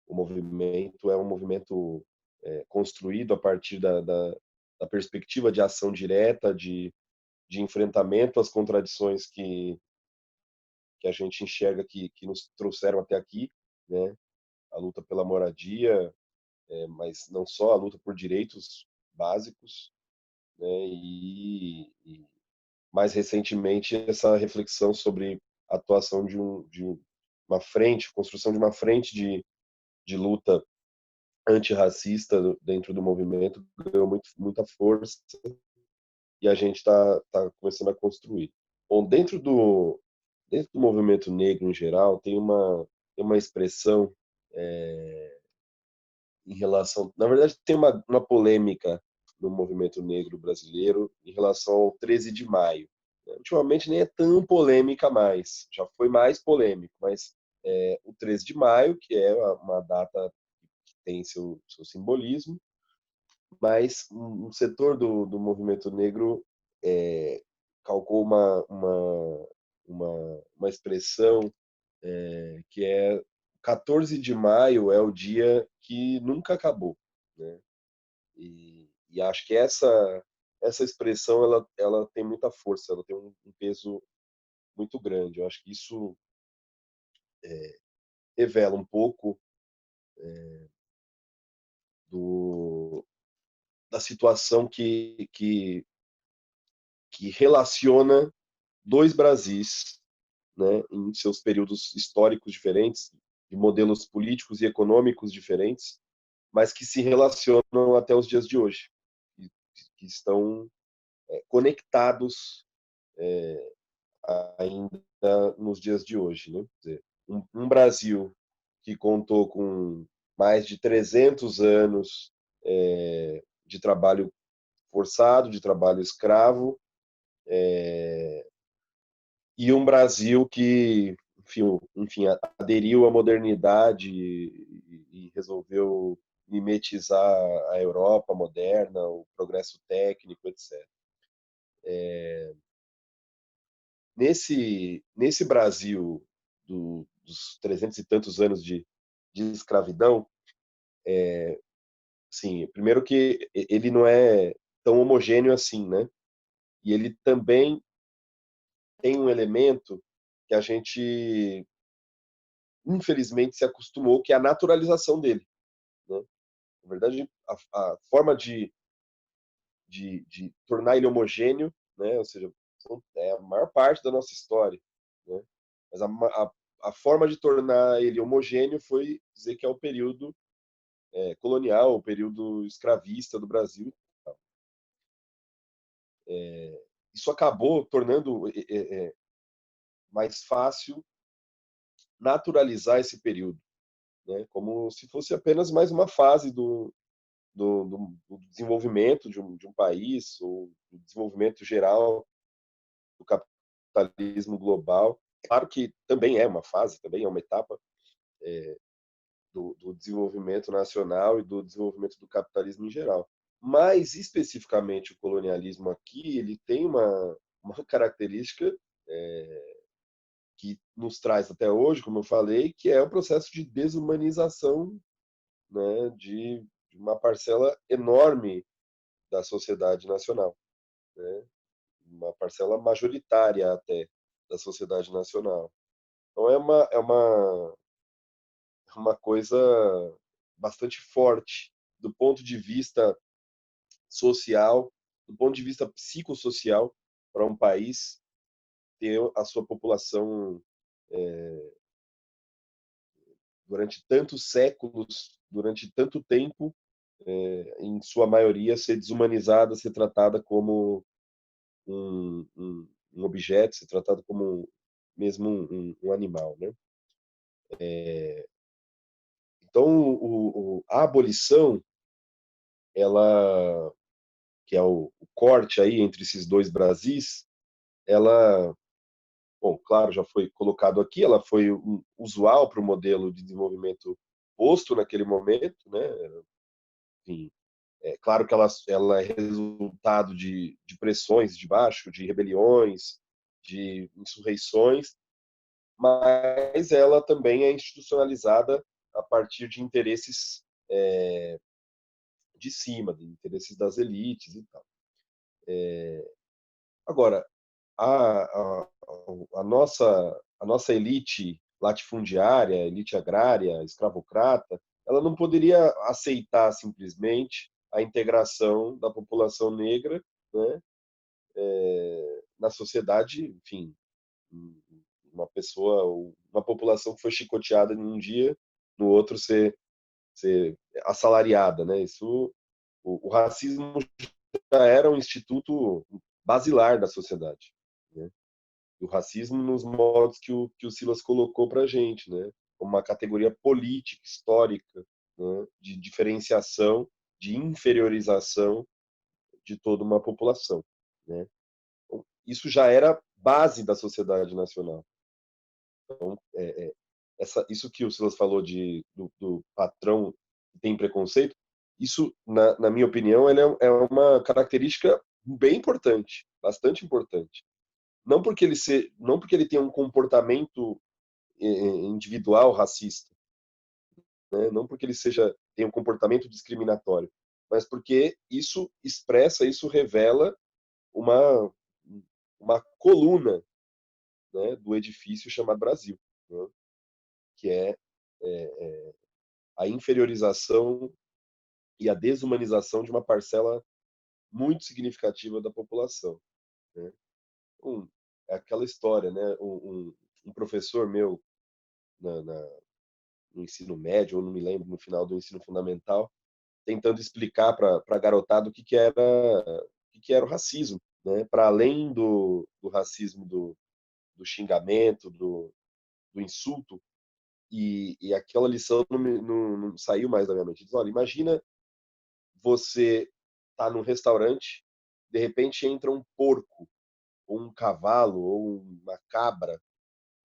movimento é um movimento construído a partir da perspectiva de ação direta, de enfrentamento às contradições que a gente enxerga que nos trouxeram até aqui, né? A luta pela moradia, mas não só a luta por direitos básicos, né? E mais recentemente essa reflexão sobre a atuação de uma frente, construção de uma frente de luta antirracista dentro do movimento ganhou muita força e a gente está começando a construir. Bom, dentro do movimento negro em geral tem uma expressão em relação, na verdade tem uma polêmica no movimento negro brasileiro em relação ao 13 de maio. Ultimamente nem é tão polêmica mais, já foi mais polêmico, mas o 13 de maio, que é uma data que tem seu simbolismo, mas um setor do movimento negro calcou uma expressão que é 14 de maio é o dia que nunca acabou, né? E acho que essa expressão ela tem muita força, ela tem um peso muito grande. Eu acho que isso revela um pouco do, da situação que relaciona dois Brasis, né, em seus períodos históricos diferentes, de modelos políticos e econômicos diferentes, mas que se relacionam até os dias de hoje, que estão conectados ainda nos dias de hoje. Né? Quer dizer, um Brasil que contou com mais de 300 anos de trabalho forçado, de trabalho escravo, e um Brasil que, enfim aderiu à modernidade e resolveu mimetizar a Europa moderna, o progresso técnico, etc. Nesse Brasil dos 300 e tantos anos de escravidão, sim, primeiro que ele não é tão homogêneo assim, né? E ele também tem um elemento que a gente infelizmente se acostumou, que é a naturalização dele, né? Na verdade, a forma de tornar ele homogêneo, né? Ou seja, é a maior parte da nossa história, né? Mas a forma de tornar ele homogêneo foi dizer que é o período colonial, o período escravista do Brasil. Isso acabou tornando mais fácil naturalizar esse período, né? Como se fosse apenas mais uma fase do desenvolvimento de um país, ou do desenvolvimento geral do capitalismo global. Claro que também é uma fase, também é uma etapa do desenvolvimento nacional e do desenvolvimento do capitalismo em geral. Mas, especificamente, o colonialismo aqui, ele tem uma característica que nos traz até hoje, como eu falei, que é o processo de desumanização, né, de uma parcela enorme da sociedade nacional, né, uma parcela majoritária até da sociedade nacional. Então é uma coisa bastante forte do ponto de vista social, do ponto de vista psicossocial, para um país ter a sua população durante tantos séculos, durante tanto tempo, em sua maioria, ser desumanizada, ser tratada como um objeto, ser tratada como mesmo um animal, né? Então, a abolição, ela, que é o corte aí entre esses dois Brasis, ela, bom, claro, já foi colocado aqui, ela foi usual para o modelo de desenvolvimento posto naquele momento, né? Enfim, é claro que ela é resultado de pressões de baixo, de rebeliões, de insurreições, mas ela também é institucionalizada a partir de interesses de cima, de interesses das elites e tal. Agora, a nossa elite latifundiária, elite agrária, escravocrata, ela não poderia aceitar simplesmente a integração da população negra, né, na sociedade, enfim, uma população que foi chicoteada em um dia, no outro ser assalariada, né? Isso, o racismo já era um instituto basilar da sociedade, né? O racismo nos modos que o Silas colocou para a gente, né? Como uma categoria política, histórica, né? De diferenciação, de inferiorização de toda uma população, né? Então, isso já era base da sociedade nacional. Então, isso que o Silas falou do patrão que tem preconceito, isso, na minha opinião, ele é uma característica bem importante, bastante importante. Não porque ele tenha um comportamento individual racista, né? Não porque ele tenha um comportamento discriminatório, mas porque isso revela uma uma coluna, né, do edifício chamado Brasil, né? Que a inferiorização e a desumanização de uma parcela muito significativa da população, né? É aquela história, né? Um professor meu no ensino médio, ou não me lembro, no final do ensino fundamental, tentando explicar para a garotada o que era o racismo, né? Para além do racismo do xingamento, do insulto, e aquela lição não saiu mais da minha mente. Diz, olha, imagina você tá num restaurante, de repente entra um porco, ou um cavalo, ou uma cabra,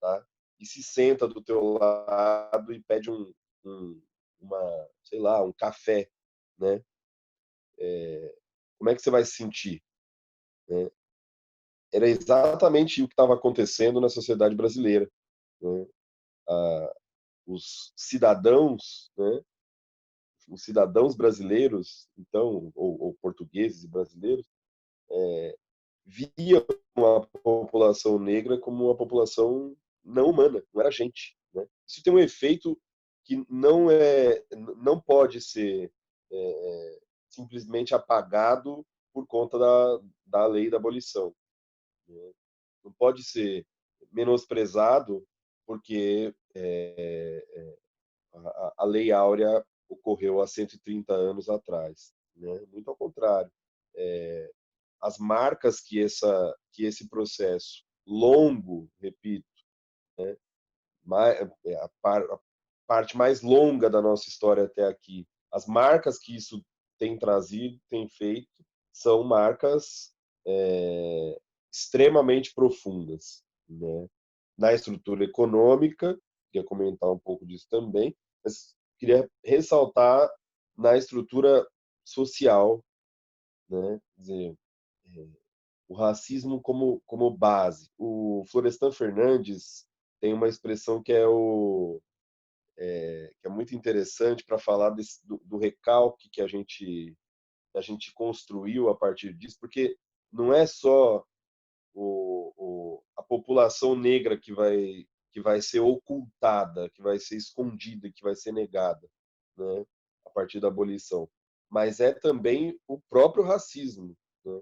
tá? E se senta do teu lado e pede um sei lá, um café, né? Como é que você vai se sentir, né? Era exatamente o que estava acontecendo na sociedade brasileira, né? Os cidadãos, né? Os cidadãos brasileiros, então, ou portugueses e brasileiros, viam a população negra como uma população não humana, não era gente, né? Isso tem um efeito que não pode ser simplesmente apagado por conta da lei da abolição, né? Não pode ser menosprezado porque a Lei Áurea ocorreu há 130 anos atrás, né? Muito ao contrário. As marcas que esse processo longo, repito, a parte mais longa da nossa história até aqui, as marcas que isso tem trazido, tem feito, são marcas extremamente profundas, né? Na estrutura econômica, queria comentar um pouco disso também, mas queria ressaltar na estrutura social, né? Quer dizer, o racismo como base. O Florestan Fernandes, tem uma expressão que é muito interessante para falar do recalque que a gente construiu a partir disso, porque não é só a população negra que vai ser ocultada, que vai ser escondida, que vai ser negada, né, a partir da abolição, mas é também o próprio racismo, né?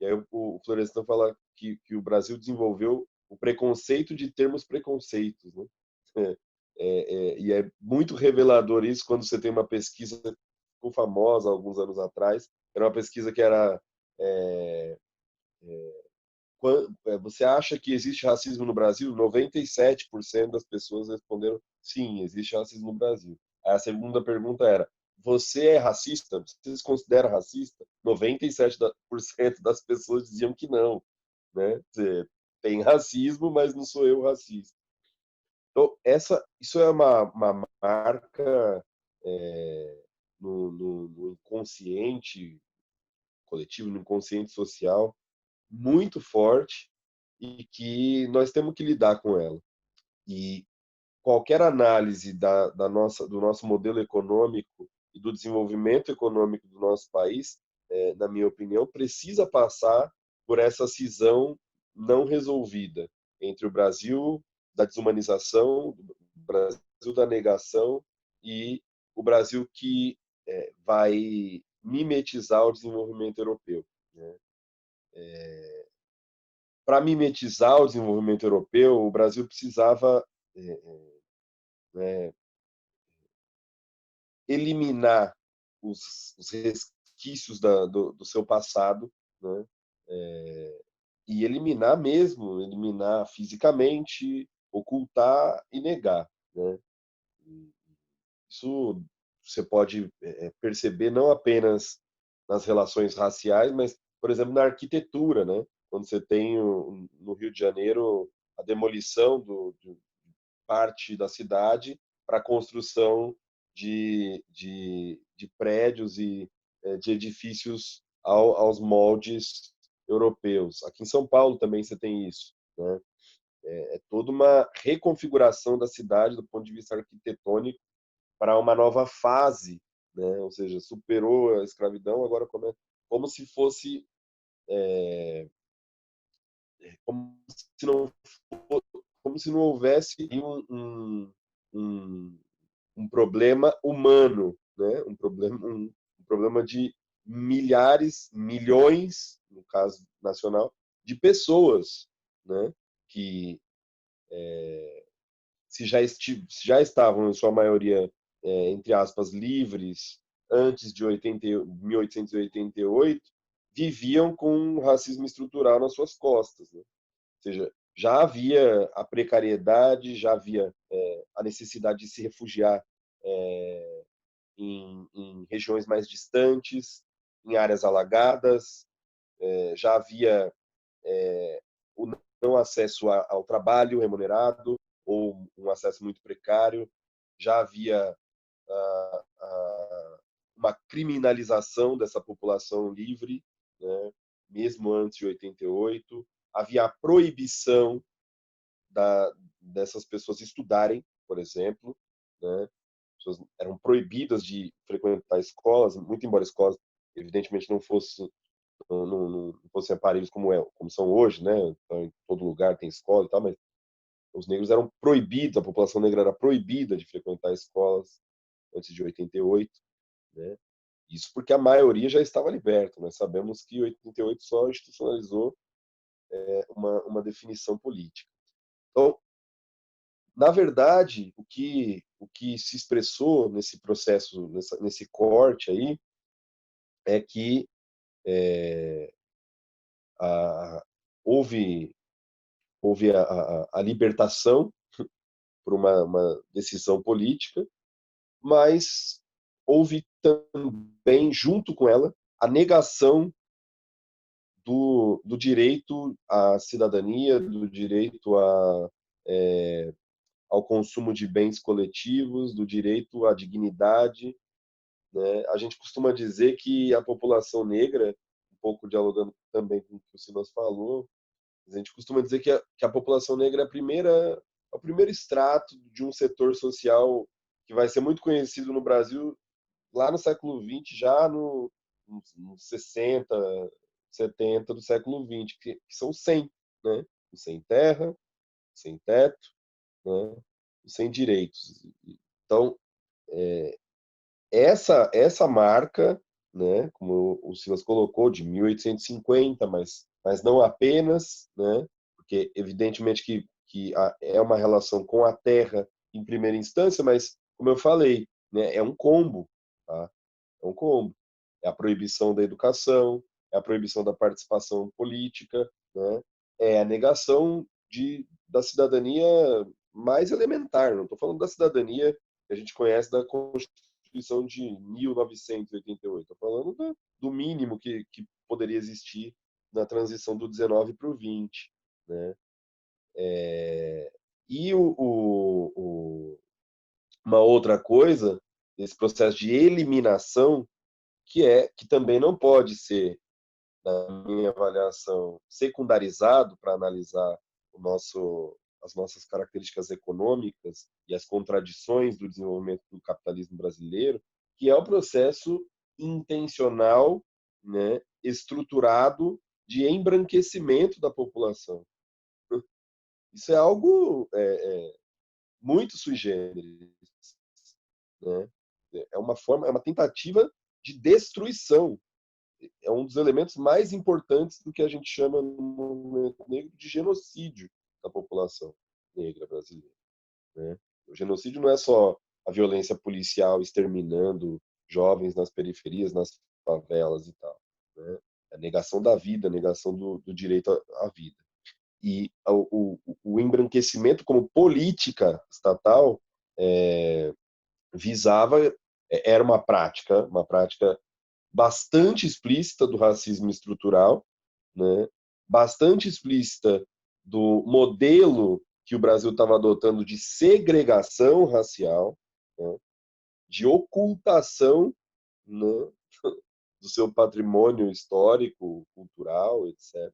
E aí o Florestan fala que o Brasil desenvolveu o preconceito de termos preconceitos, né? E é muito revelador isso quando você tem uma pesquisa que ficou famosa há alguns anos atrás. Era uma pesquisa que era você acha que existe racismo no Brasil? 97% das pessoas responderam sim, existe racismo no Brasil. Aí a segunda pergunta era: você é racista? Você se considera racista? 97% das pessoas diziam que não, né? Tem racismo, mas não sou eu racista. Então, isso é uma marca no inconsciente coletivo, no inconsciente social, muito forte e que nós temos que lidar com ela. E qualquer análise do nosso modelo econômico e do desenvolvimento econômico do nosso país, na minha opinião, precisa passar por essa cisão não resolvida entre o Brasil da desumanização, o Brasil da negação e o Brasil que vai mimetizar o desenvolvimento europeu, né? Para mimetizar o desenvolvimento europeu, o Brasil precisava né, eliminar os resquícios do seu passado, né? E eliminar mesmo, eliminar fisicamente, ocultar e negar, né? Isso você pode perceber não apenas nas relações raciais, mas, por exemplo, na arquitetura, né? Quando você tem no Rio de Janeiro a demolição de parte da cidade para a construção de prédios e de edifícios aos moldes europeus. Aqui em São Paulo também você tem isso, né? É toda uma reconfiguração da cidade do ponto de vista arquitetônico para uma nova fase, né? Ou seja, superou a escravidão, agora como se fosse como se não como se não houvesse um, um problema humano, né? Um problema de milhares, milhões, no caso nacional, de pessoas, né? Que se já estavam, em sua maioria, entre aspas, livres antes de 1888, viviam com um racismo estrutural nas suas costas, né? Ou seja, já havia a precariedade, já havia a necessidade de se refugiar em regiões mais distantes, em áreas alagadas, já havia o não acesso ao trabalho remunerado ou um acesso muito precário, já havia uma criminalização dessa população livre, né? Mesmo antes de 88, havia a proibição dessas pessoas estudarem, por exemplo, né? Pessoas eram proibidas de frequentar escolas, muito embora escolas evidentemente não fossem aparelhos como são hoje, né? Então, em todo lugar tem escola e tal, mas os negros eram proibidos, a população negra era proibida de frequentar escolas antes de 88, né? Isso porque a maioria já estava liberta. Nós sabemos que 88 só institucionalizou uma definição política. Então, na verdade, o que se expressou nesse processo, nesse corte aí, é que a, houve, houve a libertação por uma decisão política, mas houve também, junto com ela, a negação do direito à cidadania, do direito ao consumo de bens coletivos, do direito à dignidade, né? A gente costuma dizer que a população negra, um pouco dialogando também com o que o Silas falou, a gente costuma dizer que a população negra é o primeiro extrato de um setor social que vai ser muito conhecido no Brasil lá no século XX, já nos 60, 70 do século XX, que são os sem, né? Os sem terra, sem teto, né? Os sem direitos. Então, essa marca, né, como o Silas colocou, de 1850, mas não apenas, né, porque evidentemente que é uma relação com a terra em primeira instância, mas, como eu falei, né, é um combo, tá? É um combo. É a proibição da educação, é a proibição da participação política, né, é a negação da cidadania mais elementar. Não estou falando da cidadania que a gente conhece da Constituição de 1988. Estou falando do mínimo que poderia existir na transição do 19 para o 20. Né? E uma outra coisa, esse processo de eliminação, que também não pode ser, na minha avaliação, secundarizado para analisar as nossas características econômicas e as contradições do desenvolvimento do capitalismo brasileiro, que é o processo intencional, né, estruturado de embranquecimento da população. Isso é algo muito sui generis, né? É uma tentativa de destruição. É um dos elementos mais importantes do que a gente chama no movimento negro de genocídio da população negra brasileira. Né? O genocídio não é só a violência policial exterminando jovens nas periferias, nas favelas e tal. Né? É a negação da vida, a negação do direito à vida. E o embranquecimento como política estatal era uma prática bastante explícita do racismo estrutural, né? Bastante explícita do modelo que o Brasil estava adotando de segregação racial, né? De ocultação, né? do seu patrimônio histórico, cultural, etc.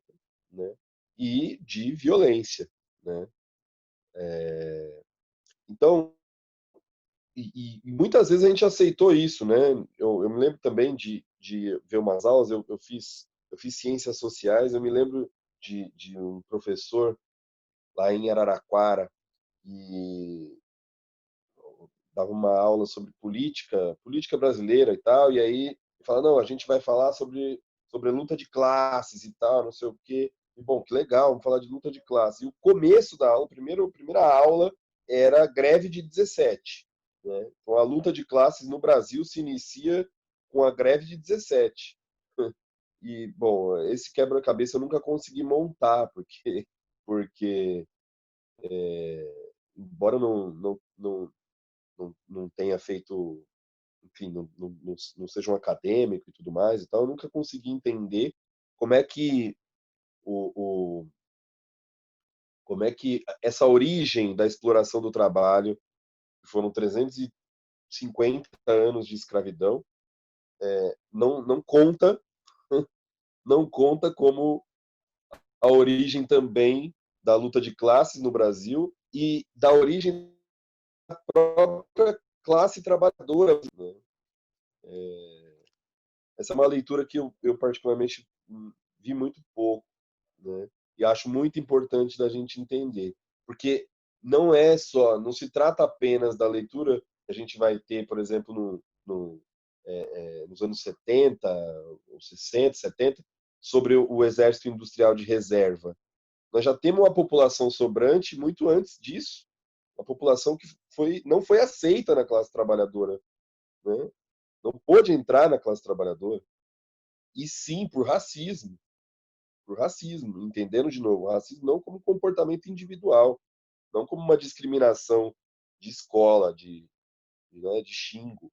Né? E de violência. Né? Então, e muitas vezes a gente aceitou isso, né? Eu me lembro também de ver umas aulas, eu fiz ciências sociais, eu me lembro de um professor lá em Araraquara e dava uma aula sobre política brasileira e tal, e aí fala, não, a gente vai falar sobre a luta de classes e tal, não sei o quê. E, bom, que legal, vamos falar de luta de classes. E o começo da aula, a primeira aula era a greve de 17. Né? Então, a luta de classes no Brasil se inicia com a greve de 17. E, bom, esse quebra-cabeça eu nunca consegui montar, porque embora eu não tenha feito, enfim, não seja um acadêmico e tudo mais e tal, eu nunca consegui entender como é que o, o como é que essa origem da exploração do trabalho, que foram 350 anos de escravidão, não conta não conta como a origem também da luta de classes no Brasil e da origem da própria classe trabalhadora. Né? Essa é uma leitura que eu particularmente vi muito pouco, né? E acho muito importante da gente entender, porque não se trata apenas da leitura que a gente vai ter, por exemplo, nos anos 70, ou 60, 70, sobre o exército industrial de reserva. Nós já temos uma população sobrante muito antes disso, uma população que não foi aceita na classe trabalhadora, né? Não pôde entrar na classe trabalhadora, e sim por racismo, entendendo de novo, o racismo não como comportamento individual, não como uma discriminação de escola, né, de xingo,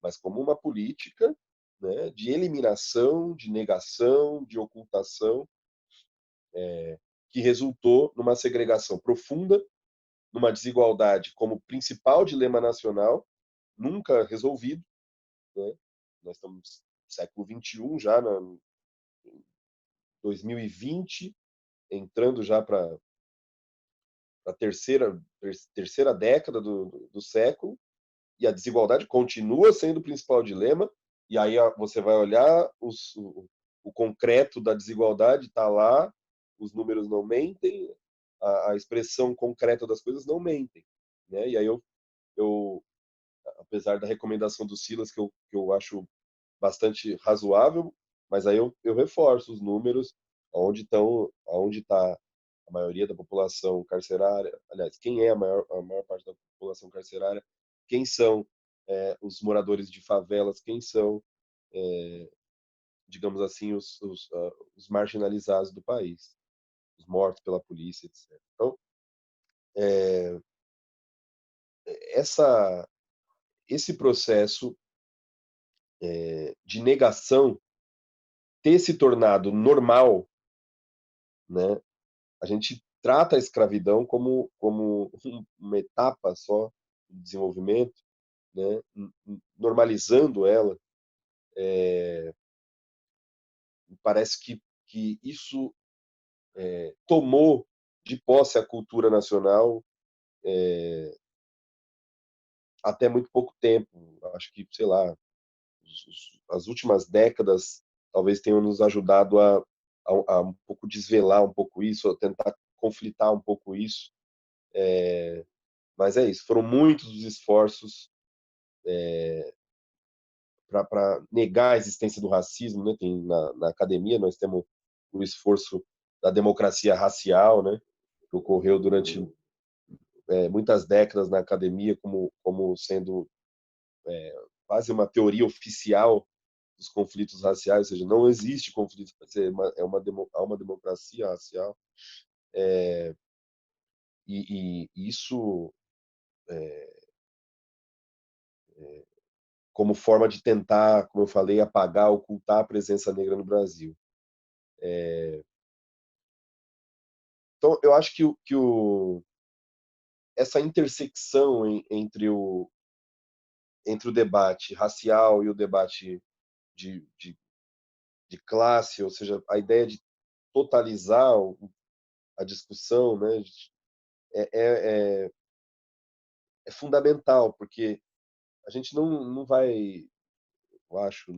mas como uma política, né, de eliminação, de negação, de ocultação, que resultou numa segregação profunda, numa desigualdade como principal dilema nacional, nunca resolvido. Né? Nós estamos no século XXI, já 2020, entrando já para a terceira década do século, e a desigualdade continua sendo o principal dilema, e aí você vai olhar o concreto da desigualdade está lá, os números não mentem, a expressão concreta das coisas não mentem, né? E aí eu apesar da recomendação do Silas, que eu acho bastante razoável, mas aí eu reforço os números, onde está a maioria da população carcerária, aliás, quem é a maior parte da população carcerária, quem são os moradores de favelas, quem são, digamos assim, os marginalizados do país, os mortos pela polícia, etc. Então, esse processo de negação ter se tornado normal, né? A gente trata a escravidão como uma etapa só de desenvolvimento, né? Normalizando ela. Parece que isso tomou de posse a cultura nacional até muito pouco tempo. Acho que, sei lá, as últimas décadas talvez tenham nos ajudado a um pouco desvelar um pouco isso, a tentar conflitar um pouco isso. Mas é isso, foram muitos os esforços para negar a existência do racismo, né? Tem na academia nós temos o esforço da democracia racial, né? Que ocorreu durante muitas décadas na academia como sendo quase uma teoria oficial dos conflitos raciais, ou seja, não existe conflito, há uma democracia racial, e isso como forma de tentar, como eu falei, apagar, ocultar a presença negra no Brasil. Então, eu acho que essa intersecção entre o debate racial e o debate de, de, de classe, ou seja, a ideia de totalizar a discussão, né, é, é, é fundamental, porque a gente não vai, eu acho,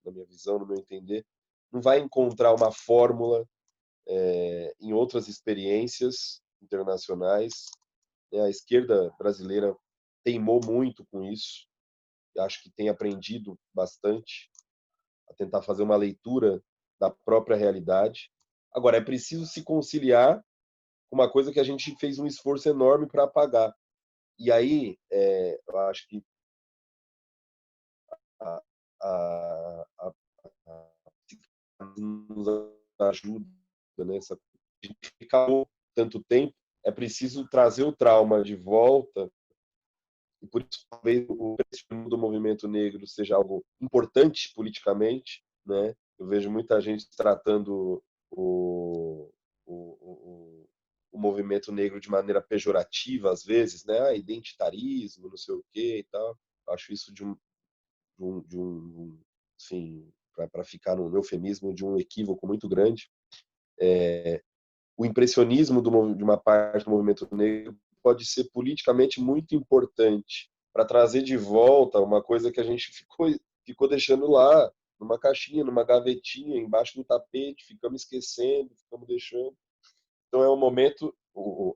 na minha visão, no meu entender, não vai encontrar uma fórmula em outras experiências internacionais. A esquerda brasileira teimou muito com isso, e acho que tem aprendido bastante a tentar fazer uma leitura da própria realidade. Agora, é preciso se conciliar com uma coisa que a gente fez um esforço enorme para apagar. E aí, eu acho que a, a, a, a nos ajuda nessa. A gente ficou tanto tempo, é preciso trazer o trauma de volta, e por isso talvez o crescimento do movimento negro seja algo importante politicamente, né? Eu vejo muita gente tratando o, o, o movimento negro de maneira pejorativa às vezes, né? Ah, identitarismo, não sei o quê e tal. Acho isso enfim, para ficar no eufemismo, de um equívoco muito grande. O impressionismo de uma parte do movimento negro pode ser politicamente muito importante para trazer de volta uma coisa que a gente ficou deixando lá, numa caixinha, numa gavetinha, embaixo do tapete, ficamos esquecendo, ficamos deixando. Então é um momento,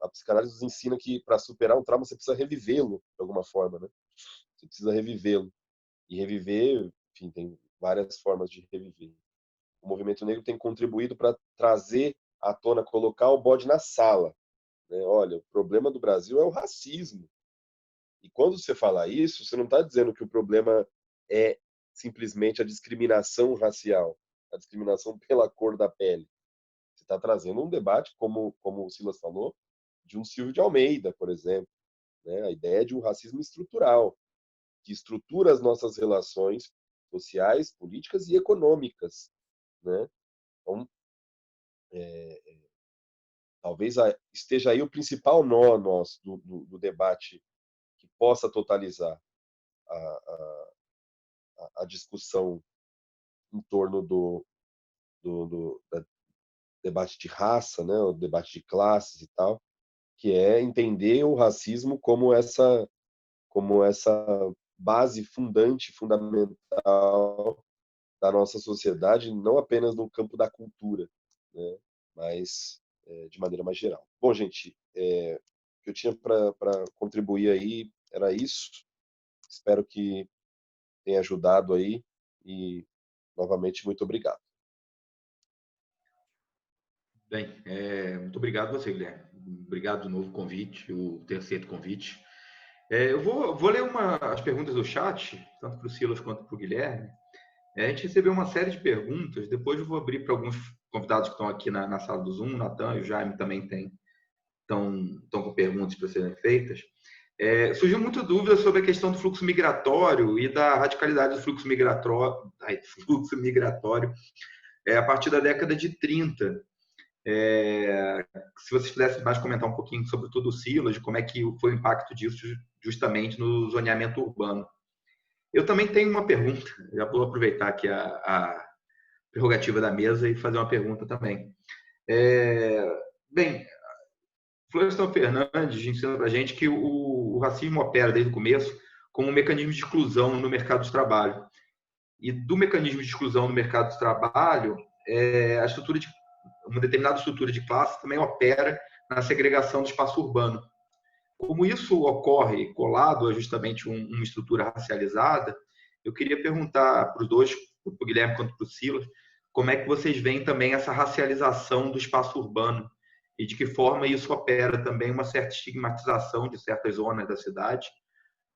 a psicanálise nos ensina que para superar um trauma você precisa revivê-lo de alguma forma, né? Você precisa revivê-lo. E reviver, enfim, tem várias formas de reviver. O movimento negro tem contribuído para trazer à tona, colocar o bode na sala, né? Olha, o problema do Brasil é o racismo. E quando você fala isso, você não está dizendo que o problema é simplesmente a discriminação racial, a discriminação pela cor da pele. Você está trazendo um debate, como o Silas falou, de um Silvio de Almeida, por exemplo, né? A ideia de um racismo estrutural, que estrutura as nossas relações sociais, políticas e econômicas, né? Então, talvez esteja aí o principal nó nosso do debate que possa totalizar a discussão em torno do debate de raça, né? O debate de classes e tal, que é entender o racismo como essa base fundamental da nossa sociedade, não apenas no campo da cultura, né? Mas de maneira mais geral. Bom, gente, o que eu tinha para contribuir aí era isso. Espero que tenha ajudado aí e, novamente, muito obrigado.
Bem, muito obrigado a você, Guilherme. Obrigado de novo pelo convite, o ter aceito o convite. Eu vou ler as perguntas do chat, tanto para o Silas quanto para o Guilherme. A gente recebeu uma série de perguntas, depois eu vou abrir para alguns convidados que estão aqui na sala do Zoom, o Natan e o Jaime também estão com perguntas para serem feitas. Surgiu muita dúvida sobre a questão do fluxo migratório e da radicalidade do fluxo migratório a partir da década de 30. Se vocês pudessem mais comentar um pouquinho sobre tudo o Silas, de como é que foi o impacto disso justamente no zoneamento urbano. Eu também tenho uma pergunta, já vou aproveitar aqui a prerrogativa da mesa e fazer uma pergunta também. Bem, Florestan Fernandes ensina para a gente que o racismo opera desde o começo como um mecanismo de exclusão no mercado de trabalho. E do mecanismo de exclusão no mercado de trabalho, uma determinada estrutura de classe também opera na segregação do espaço urbano. Como isso ocorre colado a justamente uma estrutura racializada, eu queria perguntar para os dois, para o Guilherme quanto para o Silas, como é que vocês veem também essa racialização do espaço urbano e de que forma isso opera também uma certa estigmatização de certas zonas da cidade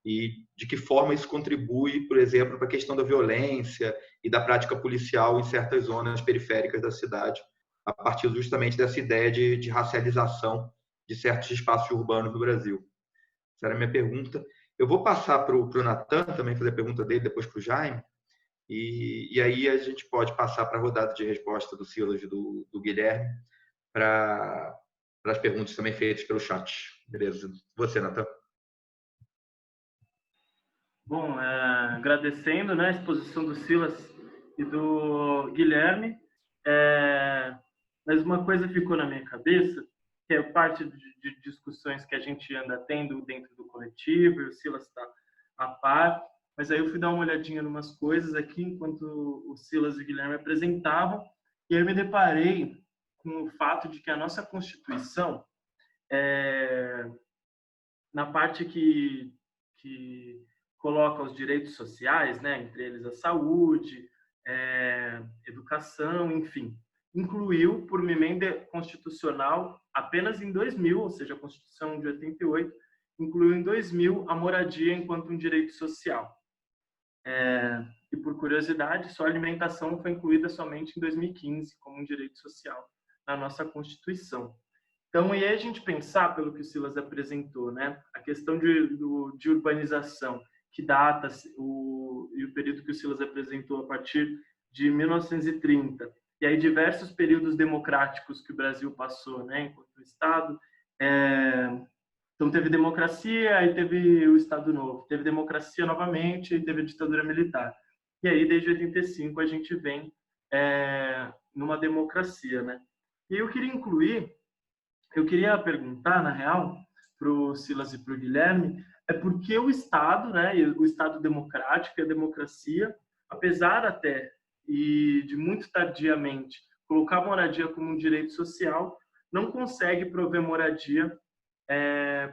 e de que forma isso contribui, por exemplo, para a questão da violência e da prática policial em certas zonas periféricas da cidade, a partir justamente dessa ideia de racialização de certos espaços urbanos no Brasil. Essa era a minha pergunta. Eu vou passar para o Natan também fazer a pergunta dele, depois para o Jaime, e aí a gente pode passar para a rodada de resposta do Silas e do Guilherme para as perguntas também feitas pelo chat. Beleza? Você, Natan.
Bom, agradecendo, né, a exposição do Silas e do Guilherme, mas uma coisa ficou na minha cabeça, que é parte de discussões que a gente anda tendo dentro do coletivo, e o Silas está a par, mas aí eu fui dar uma olhadinha em umas coisas aqui, enquanto o Silas e o Guilherme apresentavam, e aí eu me deparei com o fato de que a nossa Constituição, na parte que coloca os direitos sociais, né, entre eles a saúde, educação, enfim, incluiu, por uma emenda constitucional, apenas em 2000, ou seja, a Constituição de 88, incluiu em 2000 a moradia enquanto um direito social. E, por curiosidade, só a alimentação foi incluída somente em 2015 como um direito social na nossa Constituição. Então, e aí a gente pensar, pelo que o Silas apresentou, né, a questão de urbanização, que data e o período que o Silas apresentou a partir de 1930, e aí diversos períodos democráticos que o Brasil passou, né, enquanto Estado. Então, teve democracia, aí teve o Estado Novo, teve democracia novamente, e teve a ditadura militar. E aí, desde 85, a gente vem numa democracia, né? E eu queria perguntar, na real, para o Silas e para o Guilherme, por que o Estado, né, o Estado democrático e a democracia, apesar até e de muito tardiamente colocar a moradia como um direito social, não consegue prover moradia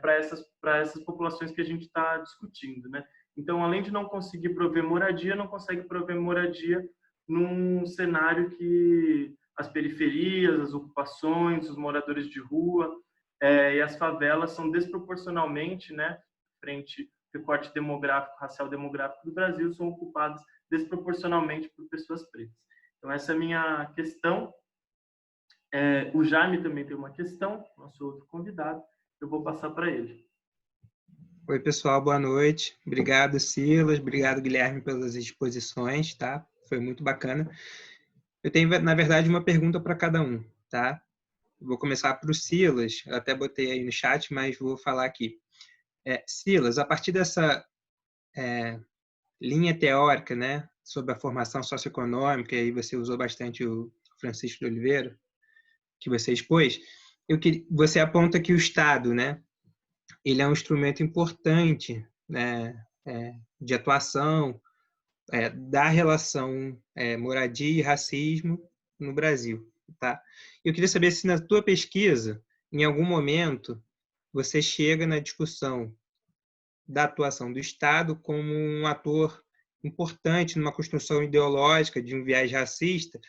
para essas populações que a gente está discutindo, né? Então, além de não conseguir prover moradia, não consegue prover moradia num cenário que as periferias, as ocupações, os moradores de rua e as favelas são desproporcionalmente, né, frente ao recorte demográfico, racial demográfico do Brasil, são ocupados desproporcionalmente por pessoas pretas. Então, essa é a minha questão. O Jaime também tem uma questão, nosso outro convidado. Eu vou passar para ele.
Oi, pessoal, boa noite. Obrigado, Silas. Obrigado, Guilherme, pelas exposições, tá? Foi muito bacana. Eu tenho, na verdade, uma pergunta para cada um, tá? Vou começar para o Silas. Eu até botei aí no chat, mas vou falar aqui. Silas, a partir dessa linha teórica, né, sobre a formação socioeconômica, e aí você usou bastante o Francisco de Oliveira, que você expôs, Você aponta que o Estado, né, ele é um instrumento importante, né, de atuação da relação moradia e racismo no Brasil, tá? Eu queria saber se na tua pesquisa, em algum momento, você chega na discussão da atuação do Estado como um ator importante numa construção ideológica de um viés racista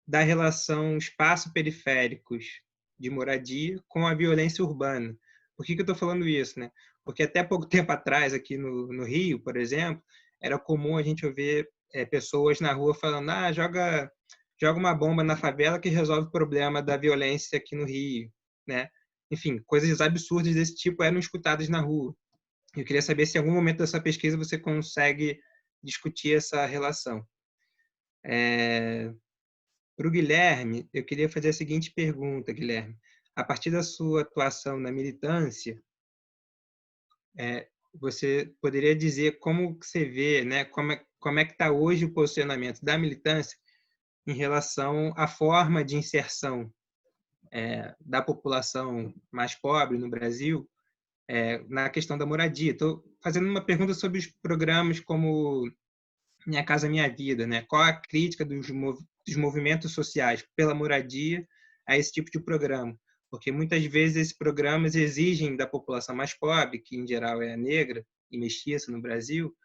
da relação espaço-periféricos de moradia com a violência urbana. Por que eu estou falando isso, né? Porque até pouco tempo atrás, aqui no Rio, por exemplo, era comum a gente ouvir pessoas na rua falando: joga uma bomba na favela que resolve o problema da violência aqui no Rio, né? Enfim, coisas absurdas desse tipo eram escutadas na rua. Eu queria saber se em algum momento dessa pesquisa você consegue discutir essa relação. Para o Guilherme, eu queria fazer a seguinte pergunta, Guilherme. A partir da sua atuação na militância, você poderia dizer como que você vê, né, como é que está hoje o posicionamento da militância em relação à forma de inserção da população mais pobre no Brasil na questão da moradia. Estou fazendo uma pergunta sobre os programas como Minha Casa Minha Vida, né? Qual a crítica dos movimentos sociais pela moradia a esse tipo de programa? Porque muitas vezes esses programas exigem da população mais pobre, que em geral é negra e mestiça no Brasil,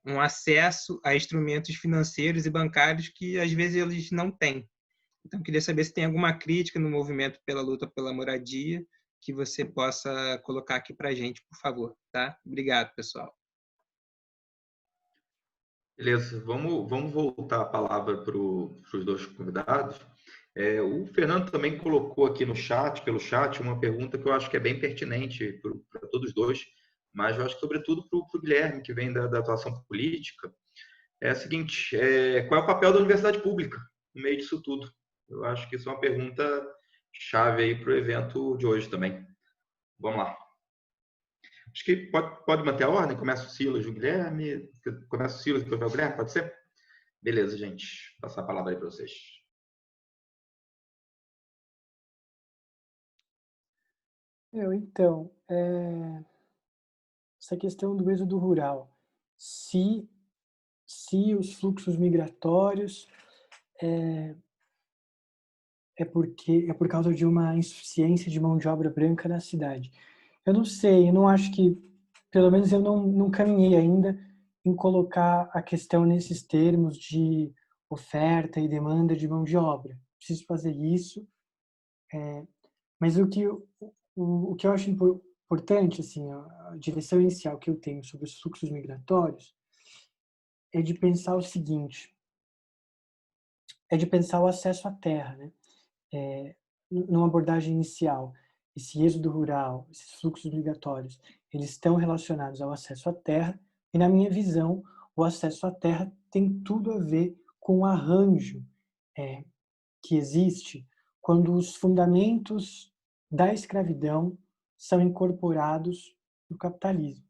um acesso a instrumentos financeiros e bancários que às vezes eles não têm. Então, queria saber se tem alguma crítica no movimento pela luta pela moradia que você possa colocar aqui para a gente, por favor. Tá? Obrigado, pessoal.
Beleza, vamos voltar a palavra para os dois convidados. O Fernando também colocou aqui no chat, pelo chat, uma pergunta que eu acho que é bem pertinente para todos os dois, mas eu acho que sobretudo para o Guilherme, que vem da atuação política. É a seguinte: qual é o papel da universidade pública no meio disso tudo? Eu acho que isso é uma pergunta chave aí para o evento de hoje também. Vamos lá. Acho que pode manter a ordem. Começa o Silas e o Guilherme. Começa o Silas e depois vai o Guilherme, pode ser? Beleza, gente. Vou passar a palavra aí para vocês.
Então, essa questão do êxodo rural, se os fluxos migratórios é por causa de uma insuficiência de mão de obra branca na cidade. Eu não sei, eu não acho que, pelo menos eu não caminhei ainda em colocar a questão nesses termos de oferta e demanda de mão de obra. Preciso fazer isso, mas o que eu acho importante, assim, a direção inicial que eu tenho sobre os fluxos migratórios é de pensar o seguinte, é de pensar o acesso à terra, né? Numa abordagem inicial, esse êxodo rural, esses fluxos migratórios, eles estão relacionados ao acesso à terra e, na minha visão, o acesso à terra tem tudo a ver com o arranjo que existe quando os fundamentos da escravidão são incorporados no capitalismo.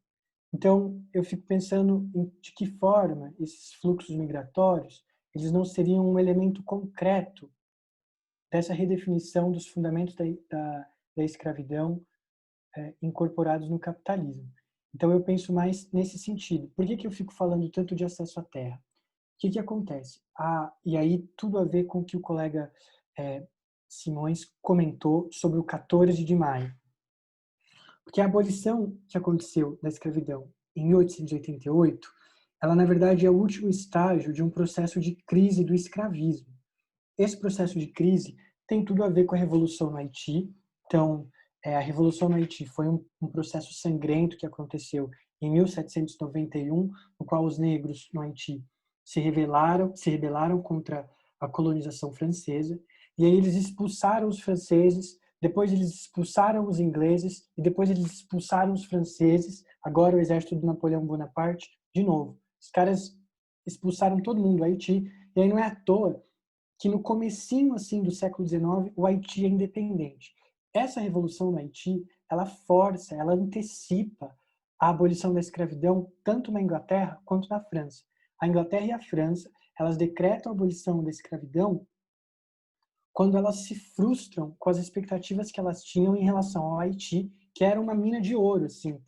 Então, eu fico pensando de que forma esses fluxos migratórios eles não seriam um elemento concreto dessa redefinição dos fundamentos da escravidão incorporados no capitalismo. Então, eu penso mais nesse sentido. Por que eu fico falando tanto de acesso à terra? O que acontece? E aí tudo a ver com o que o colega Simões comentou sobre o 14 de maio. Porque a abolição que aconteceu da escravidão em 1888, ela, na verdade, é o último estágio de um processo de crise do escravismo. Esse processo de crise tem tudo a ver com a Revolução no Haiti. Então, a Revolução no Haiti foi um processo sangrento que aconteceu em 1791, no qual os negros no Haiti se rebelaram contra a colonização francesa, e aí eles expulsaram os franceses, depois eles expulsaram os ingleses, e depois eles expulsaram os franceses, agora o exército do Napoleão Bonaparte, de novo. Os caras expulsaram todo mundo do Haiti, e aí não é à toa que no comecinho assim do século XIX o Haiti é independente. Essa revolução no Haiti, ela força, ela antecipa a abolição da escravidão tanto na Inglaterra quanto na França. A Inglaterra e a França, elas decretam a abolição da escravidão quando elas se frustram com as expectativas que elas tinham em relação ao Haiti, que era uma mina de ouro assim,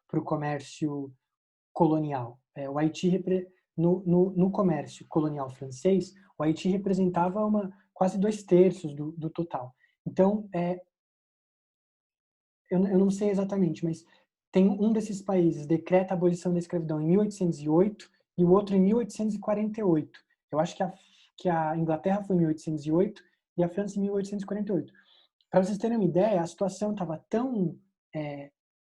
para o comércio colonial. O Haiti, no comércio colonial francês, o Haiti representava quase 2/3 do total. Então, eu não sei exatamente, mas tem um desses países decreta a abolição da escravidão em 1808 e o outro em 1848. Eu acho que a Inglaterra foi em 1808 e a França em 1848. Para vocês terem uma ideia, a situação estava tão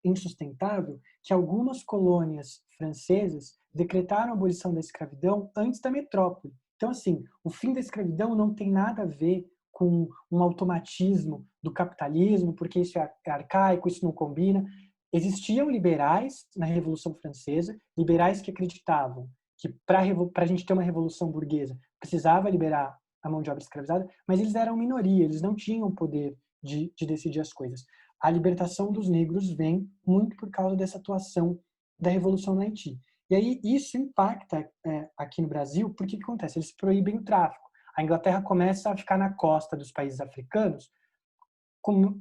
insustentável que algumas colônias francesas decretaram a abolição da escravidão antes da metrópole. Então, assim, o fim da escravidão não tem nada a ver com um automatismo do capitalismo, porque isso é arcaico, isso não combina. Existiam liberais na Revolução Francesa, liberais que acreditavam que para a gente ter uma revolução burguesa precisava liberar a mão de obra escravizada, mas eles eram minoria, eles não tinham poder de decidir as coisas. A libertação dos negros vem muito por causa dessa atuação da Revolução no Haiti. E aí isso impacta aqui no Brasil, porque o que acontece? Eles proíbem o tráfico. A Inglaterra começa a ficar na costa dos países africanos,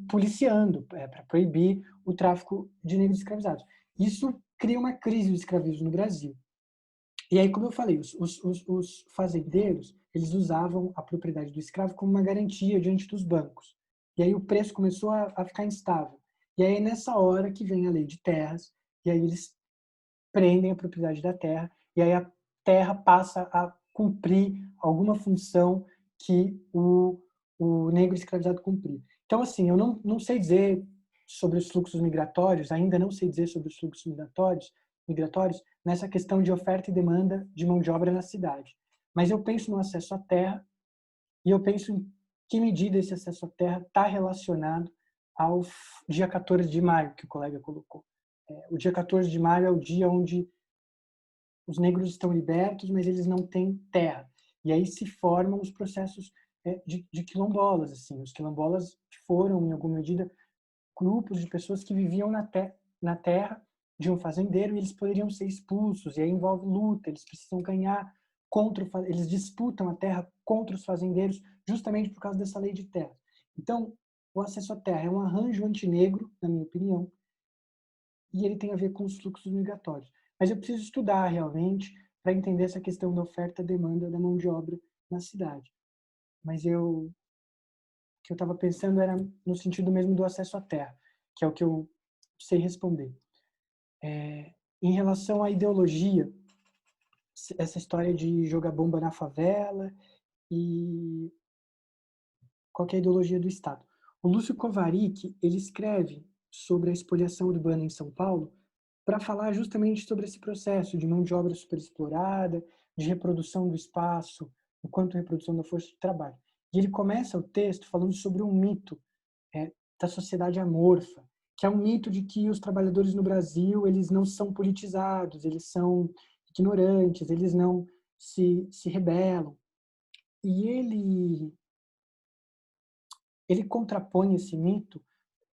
policiando para proibir o tráfico de negros escravizados. Isso cria uma crise do escravismo no Brasil. E aí, como eu falei, os fazendeiros, eles usavam a propriedade do escravo como uma garantia diante dos bancos. E aí o preço começou a ficar instável. E aí nessa hora que vem a lei de terras, e aí eles prendem a propriedade da terra, e aí a terra passa a cumprir alguma função que o negro escravizado cumpria. Então, assim, eu não sei dizer sobre os fluxos migratórios, ainda não sei dizer sobre os fluxos migratórios nessa questão de oferta e demanda de mão de obra na cidade. Mas eu penso no acesso à terra e eu penso em que medida esse acesso à terra está relacionado ao dia 14 de maio, que o colega colocou. O dia 14 de maio é o dia onde os negros estão libertos, mas eles não têm terra. E aí se formam os processos de quilombolas. Assim. Os quilombolas foram, em alguma medida, grupos de pessoas que viviam na terra de um fazendeiro e eles poderiam ser expulsos. E aí envolve luta, eles precisam ganhar eles disputam a terra contra os fazendeiros justamente por causa dessa lei de terra. Então, o acesso à terra é um arranjo antinegro, na minha opinião, e ele tem a ver com os fluxos migratórios. Mas eu preciso estudar realmente para entender essa questão da oferta e demanda da mão de obra na cidade. Mas o que eu estava pensando era no sentido mesmo do acesso à terra, que é o que eu sei responder. Em relação à ideologia, essa história de jogar bomba na favela e qual que é a ideologia do Estado. O Lúcio Kovarik, ele escreve sobre a espoliação urbana em São Paulo para falar justamente sobre esse processo de mão de obra superexplorada, de reprodução do espaço, enquanto reprodução da força de trabalho. E ele começa o texto falando sobre um mito da sociedade amorfa, que é um mito de que os trabalhadores no Brasil eles não são politizados, eles são ignorantes, eles não se rebelam. E ele contrapõe esse mito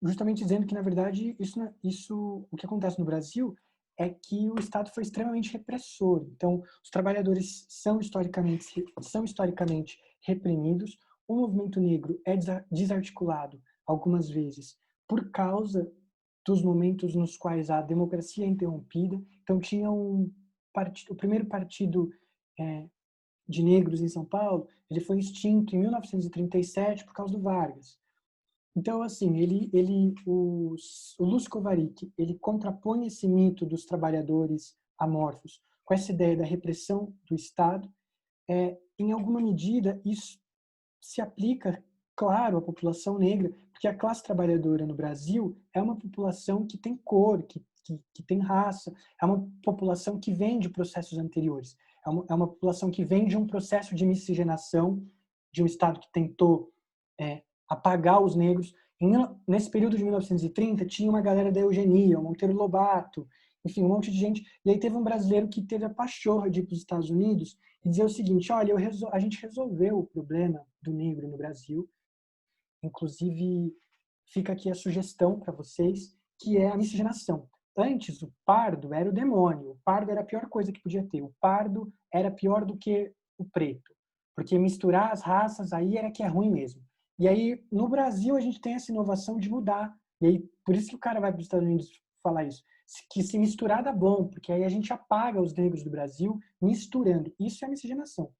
justamente dizendo que, na verdade, o que acontece no Brasil é que o Estado foi extremamente repressor. Então, os trabalhadores são historicamente reprimidos, o movimento negro é desarticulado algumas vezes por causa dos momentos nos quais a democracia é interrompida. Então, tinha o primeiro partido de negros em São Paulo, ele foi extinto em 1937 por causa do Vargas. Então, assim, o Lúcio Kovarik, ele contrapõe esse mito dos trabalhadores amorfos com essa ideia da repressão do Estado. Em alguma medida, isso se aplica, claro, à população negra, porque a classe trabalhadora no Brasil é uma população que tem cor, que tem raça, é uma população que vem de processos anteriores, é uma população que vem de um processo de miscigenação, de um Estado que tentou apagar os negros. Nesse período de 1930, tinha uma galera da eugenia, o Monteiro Lobato, enfim, um monte de gente. E aí teve um brasileiro que teve a pachorra de ir para os Estados Unidos e dizer o seguinte: olha, a gente resolveu o problema do negro no Brasil. Inclusive, fica aqui a sugestão para vocês, que é a miscigenação. Antes, o pardo era o demônio. O pardo era a pior coisa que podia ter. O pardo era pior do que o preto. porque misturar as raças aí era que é ruim mesmo. E aí, no Brasil, a gente tem essa inovação de mudar. E aí, por isso que o cara vai para os Estados Unidos falar isso. Que se misturar dá bom, porque aí a gente apaga os negros do Brasil misturando. Isso é miscigenação.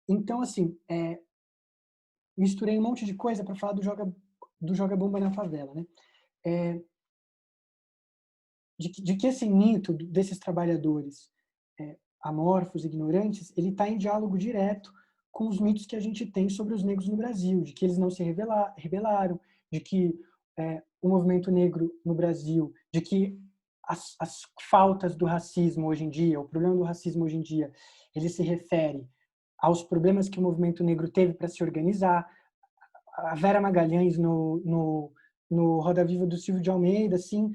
Então, assim, misturei um monte de coisa para falar do Joga Bomba na Favela, né? De que esse mito desses trabalhadores amorfos, ignorantes, ele está em diálogo direto com os mitos que a gente tem sobre os negros no Brasil, de que eles não se rebelaram, de que o movimento negro no Brasil, de que as faltas do racismo hoje em dia, o problema do racismo hoje em dia, ele se refere aos problemas que o movimento negro teve para se organizar. A Vera Magalhães no Roda Viva do Silvio de Almeida, assim,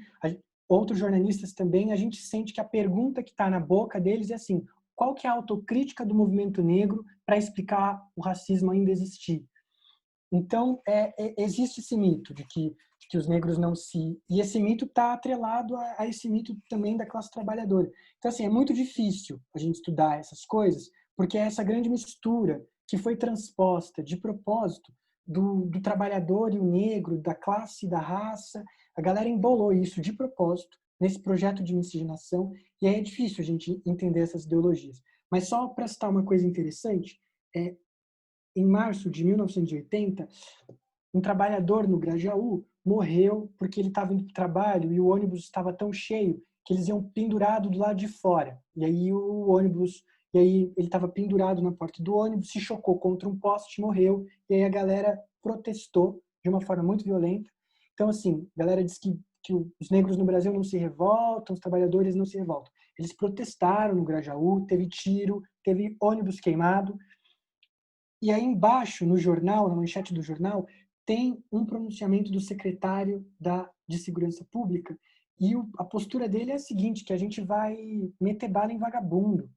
outros jornalistas também, a gente sente que a pergunta que está na boca deles é assim: qual que é a autocrítica do movimento negro para explicar o racismo ainda existir? Então, existe esse mito de que os negros não se... E esse mito está atrelado a esse mito também da classe trabalhadora. Então, assim, é muito difícil a gente estudar essas coisas, porque é essa grande mistura que foi transposta de propósito do trabalhador e o negro, da classe e da raça. A galera embolou isso de propósito nesse projeto de miscigenação, e aí é difícil a gente entender essas ideologias. Mas só para citar uma coisa interessante, em março de 1980, um trabalhador no Grajaú morreu porque ele estava indo para o trabalho e o ônibus estava tão cheio que eles iam pendurado do lado de fora. E aí ele estava pendurado na porta do ônibus, se chocou contra um poste, morreu. E aí a galera protestou de uma forma muito violenta. Então, assim, a galera diz que os negros no Brasil não se revoltam, os trabalhadores não se revoltam. Eles protestaram no Grajaú, teve tiro, teve ônibus queimado. E aí embaixo, no jornal, na manchete do jornal, tem um pronunciamento do secretário de Segurança Pública, e a postura dele é a seguinte, que a gente vai meter bala em vagabundo,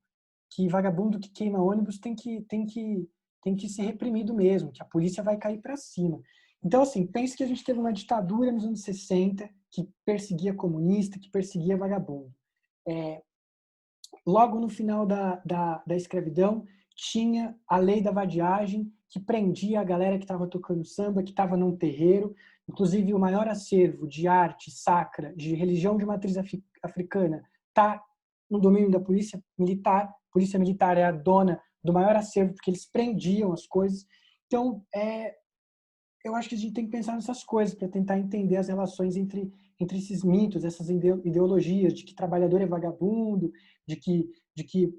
que vagabundo que queima ônibus tem que ser reprimido mesmo, que a polícia vai cair para cima. Então, assim, pense que a gente teve uma ditadura nos anos 60 que perseguia comunista, que perseguia vagabundo. Logo no final da escravidão, tinha a lei da vadiagem, que prendia a galera que estava tocando samba, que estava num terreiro. Inclusive, o maior acervo de arte sacra, de religião de matriz africana, está no domínio da polícia militar. A polícia militar é a dona do maior acervo, porque eles prendiam as coisas. Então, eu acho que a gente tem que pensar nessas coisas para tentar entender as relações entre esses mitos, essas ideologias de que trabalhador é vagabundo, de que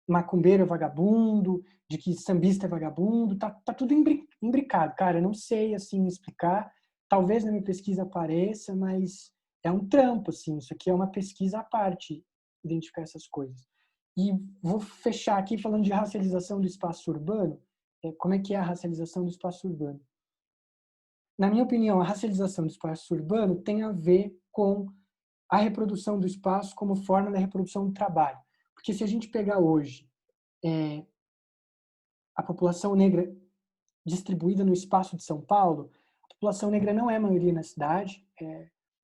macumbeiro é vagabundo, de que sambista é vagabundo, tá tudo imbricado, cara. Eu não sei assim explicar. Talvez na minha pesquisa apareça, mas é um trampo, assim. Isso aqui é uma pesquisa à parte, identificar essas coisas. E vou fechar aqui falando de racialização do espaço urbano. Como é que é a racialização do espaço urbano? Na minha opinião, a racialização do espaço urbano tem a ver com a reprodução do espaço como forma da reprodução do trabalho. Porque se a gente pegar hoje a população negra distribuída no espaço de São Paulo, a população negra não é a maioria na cidade.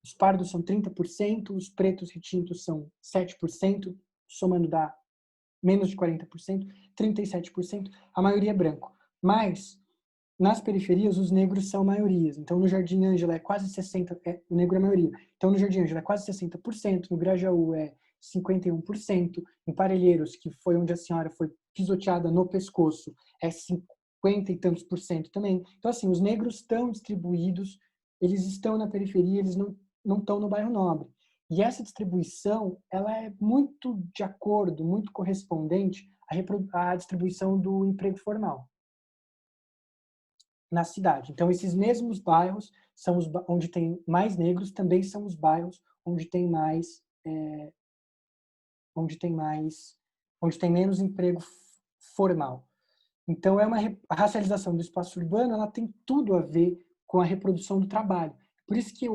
Os pardos são 30%, os pretos retintos são 7%, somando dá menos de 40%, 37%, a maioria é branco. Mas nas periferias, os negros são maiorias. Então, no Jardim Ângela é quase 60%, o negro é a maioria. Então, no Jardim Ângela é quase 60%, no Grajaú é 51%, em Parelheiros, que foi onde a senhora foi pisoteada no pescoço, é 50 e tantos por cento também. Então, assim, os negros estão distribuídos, eles estão na periferia, eles não estão no bairro nobre. E essa distribuição, ela é muito de acordo, muito correspondente à distribuição do emprego formal na cidade. Então, esses mesmos bairros são os onde tem mais negros, também são os bairros onde tem menos emprego formal. Então, a racialização do espaço urbano, ela tem tudo a ver com a reprodução do trabalho. Por isso que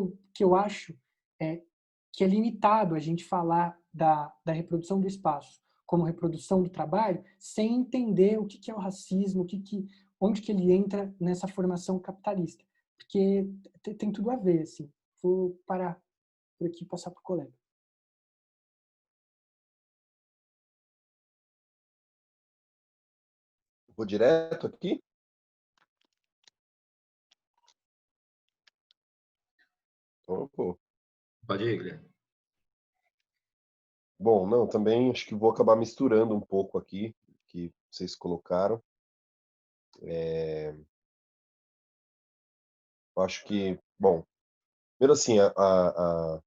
eu acho que é limitado a gente falar da reprodução do espaço como reprodução do trabalho, sem entender o que é o racismo, onde que ele entra nessa formação capitalista. Porque tem tudo a ver, assim. Vou parar por aqui e passar para o colega.
Vou direto aqui? Então, pô.
Pode ir, Guilherme.
Bom, não, também acho que vou acabar misturando um pouco aqui, que vocês colocaram. Eu acho que, bom, primeiro assim, a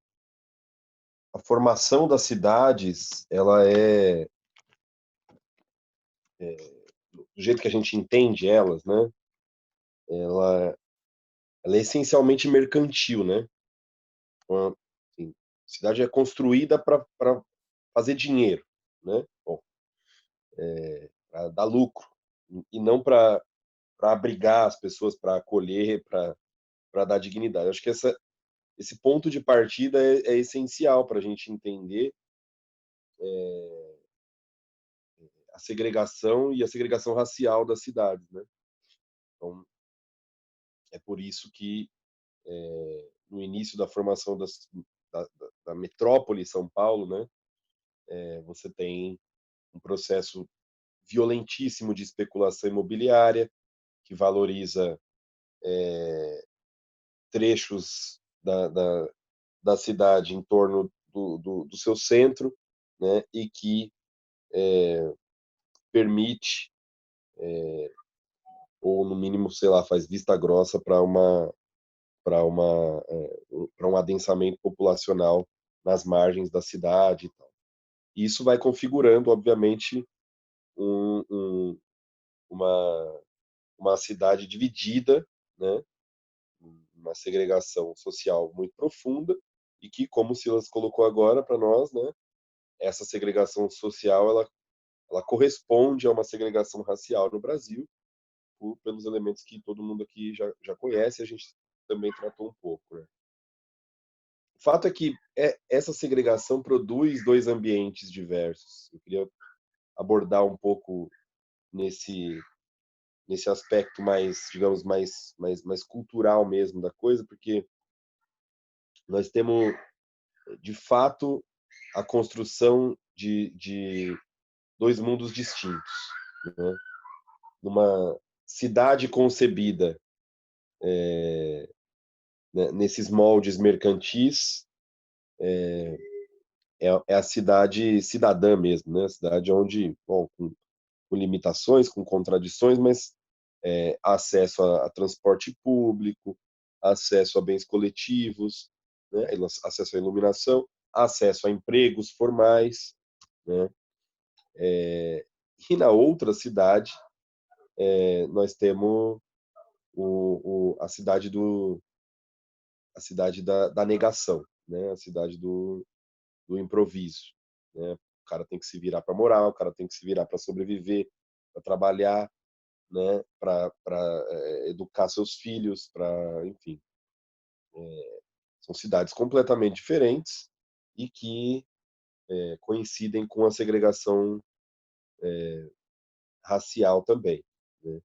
formação das cidades, ela do jeito que a gente entende elas, né? Ela, ela é essencialmente mercantil, né? Então, assim, a cidade é construída para fazer dinheiro, né? Bom, para dar lucro, e não para abrigar as pessoas, para acolher, para dar dignidade. Acho que esse ponto de partida é essencial para a gente entender a segregação e a segregação racial das cidades, né? Então, é por isso que no início da formação da metrópole São Paulo, né, você tem um processo violentíssimo de especulação imobiliária que valoriza trechos da cidade em torno do seu centro, né, e que permite, ou no mínimo, sei lá, faz vista grossa para um adensamento populacional nas margens da cidade e tal. E isso vai configurando, obviamente, um, um, uma, uma cidade dividida, né, uma segregação social muito profunda e que, como o Silas colocou agora para nós, né, essa segregação social ela corresponde a uma segregação racial no Brasil pelos elementos que todo mundo aqui já conhece, a gente também tratou um pouco, né? O fato é que essa segregação produz dois ambientes diversos. Eu queria abordar um pouco nesse aspecto mais, digamos, mais cultural mesmo da coisa, porque nós temos, de fato, a construção de dois mundos distintos, né? Numa cidade concebida né, nesses moldes mercantis, é a cidade cidadã mesmo, né? A cidade onde, bom, com limitações, com contradições, mas acesso a transporte público, acesso a bens coletivos, né? Acesso à iluminação, acesso a empregos formais, né? E na outra cidade, nós temos a cidade da negação, né? A cidade do improviso, né? O cara tem que se virar para morar, o cara tem que se virar para sobreviver, para trabalhar, né? Para educar seus filhos, para, enfim, são cidades completamente diferentes e que coincidem com a segregação racial também, né?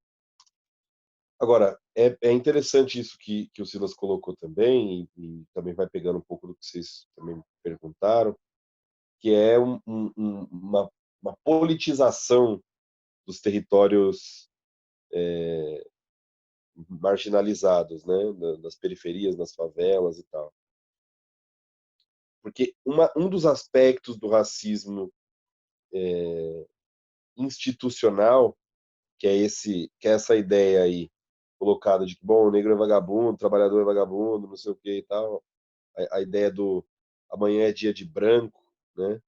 Agora, é interessante isso que o Silas colocou também, e também vai pegando um pouco do que vocês também me perguntaram, que é uma politização dos territórios marginalizados, né, das periferias, das favelas e tal. Porque um dos aspectos do racismo institucional, que é essa ideia aí colocada de que, bom, o negro é vagabundo, o trabalhador é vagabundo, não sei o que e tal, a ideia do amanhã é dia de branco, né? Ou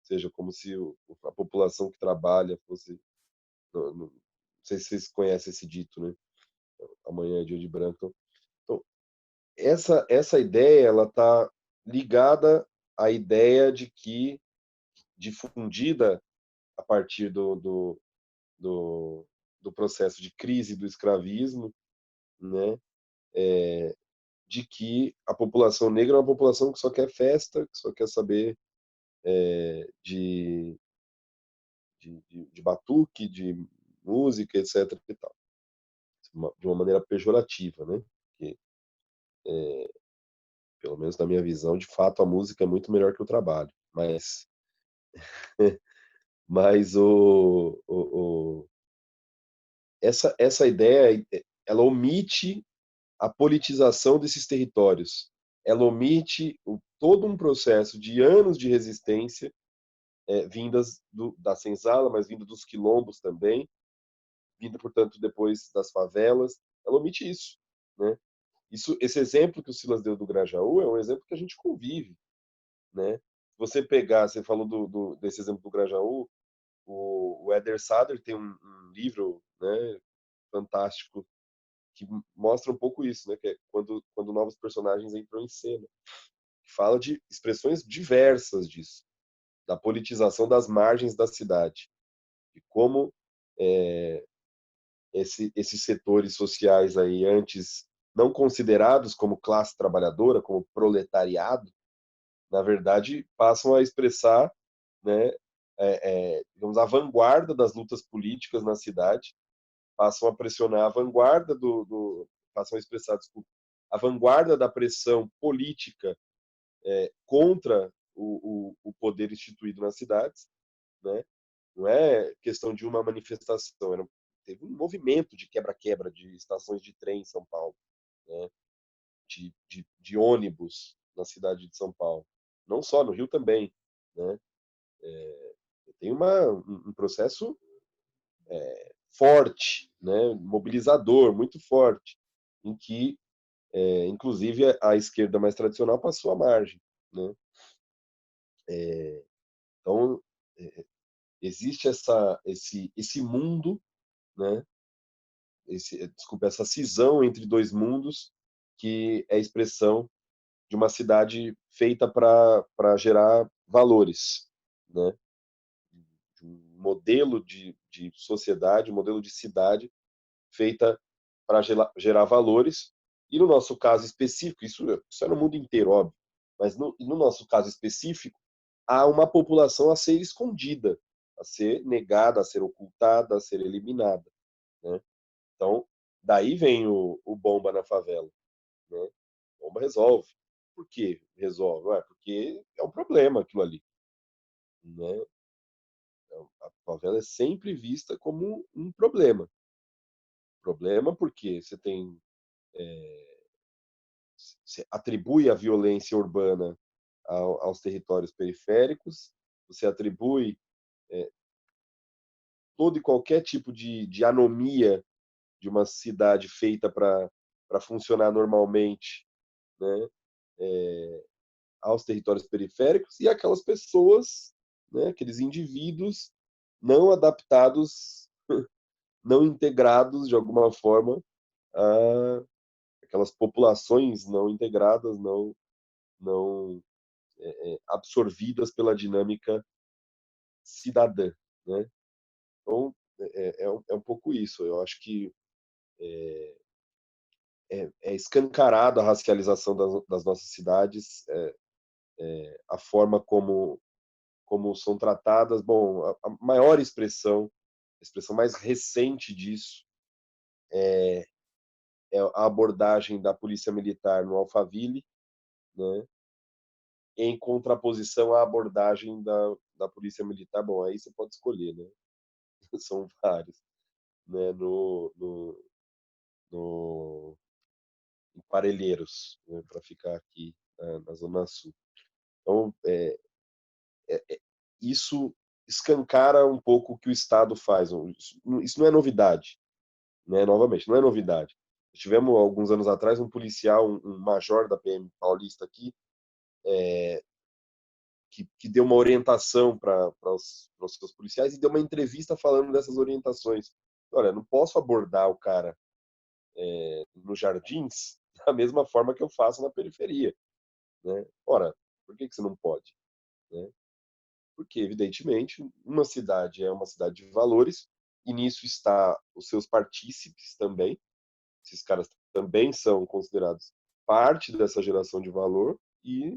seja, como se a população que trabalha fosse, não sei se vocês conhecem esse dito, né? Amanhã é dia de branco. Então, essa ideia ela está ligada à ideia de que, difundida a partir do, do processo de crise do escravismo, né, de que a população negra é uma população que só quer festa, que só quer saber de, de batuque, de música, etc. E tal. De uma maneira pejorativa, né? Que, pelo menos na minha visão, de fato, a música é muito melhor que o trabalho. Mas essa ideia, ela omite a politização desses territórios. Ela omite todo um processo de anos de resistência, vindas da senzala, mas vindo dos quilombos também, vindo, portanto, depois das favelas. Ela omite isso, né? Esse exemplo que o Silas deu do Grajaú é um exemplo que a gente convive, né? Você pegar, você falou desse exemplo do Grajaú, o Eder Sader tem um livro, né, fantástico, que mostra um pouco isso, né, que é quando novos personagens entram em cena. Fala de expressões diversas disso, da politização das margens da cidade, de como esses setores sociais aí antes não considerados como classe trabalhadora, como proletariado, na verdade passam a expressar, né, digamos, a vanguarda das lutas políticas na cidade, passam a pressionar a vanguarda passam a expressar, desculpa, a vanguarda da pressão política contra o poder instituído nas cidades, né? Não é questão de uma manifestação, teve um movimento de quebra-quebra de estações de trem em São Paulo, né? de ônibus na cidade de São Paulo, não só no Rio também, né? Tem um processo forte, né? Mobilizador, muito forte, em que, inclusive, a esquerda mais tradicional passou à margem, né? Então, existe esse mundo, né? Desculpa, essa cisão entre dois mundos, que é a expressão de uma cidade feita para gerar valores, né? Um modelo de sociedade, um modelo de cidade feita para gerar valores. E no nosso caso específico, isso é no mundo inteiro, óbvio, mas no nosso caso específico, há uma população a ser escondida, a ser negada, a ser ocultada, a ser eliminada, né? Então, daí vem o Bomba na Favela, né? Bomba resolve. Por que resolve? Porque é um problema aquilo ali, né? A favela é sempre vista como um problema. Problema porque você atribui a violência urbana aos territórios periféricos, você atribui todo e qualquer tipo de anomia de uma cidade feita para funcionar normalmente, né, aos territórios periféricos e aquelas pessoas, né, aqueles indivíduos não adaptados, não integrados de alguma forma a aquelas populações não integradas, não absorvidas pela dinâmica cidadã, né? Então é um pouco isso. Eu acho que é escancarada a racialização das nossas cidades, a forma como são tratadas. Bom, a maior expressão, a expressão mais recente disso é a abordagem da polícia militar no Alphaville, né? Em contraposição à abordagem da polícia militar. Bom, aí você pode escolher, né? São vários, né? No em Parelheiros, né? Para ficar aqui na Zona Sul. Então, isso escancara um pouco o que o Estado faz. Isso não é novidade, né? Novamente, não é novidade. Tivemos, alguns anos atrás, um policial, um major da PM paulista aqui, que deu uma orientação para os seus policiais e deu uma entrevista falando dessas orientações. Olha, não posso abordar o cara nos jardins da mesma forma que eu faço na periferia, né? Ora, por que você não pode, né? Porque, evidentemente, uma cidade é uma cidade de valores e nisso está os seus partícipes também. Esses caras também são considerados parte dessa geração de valor e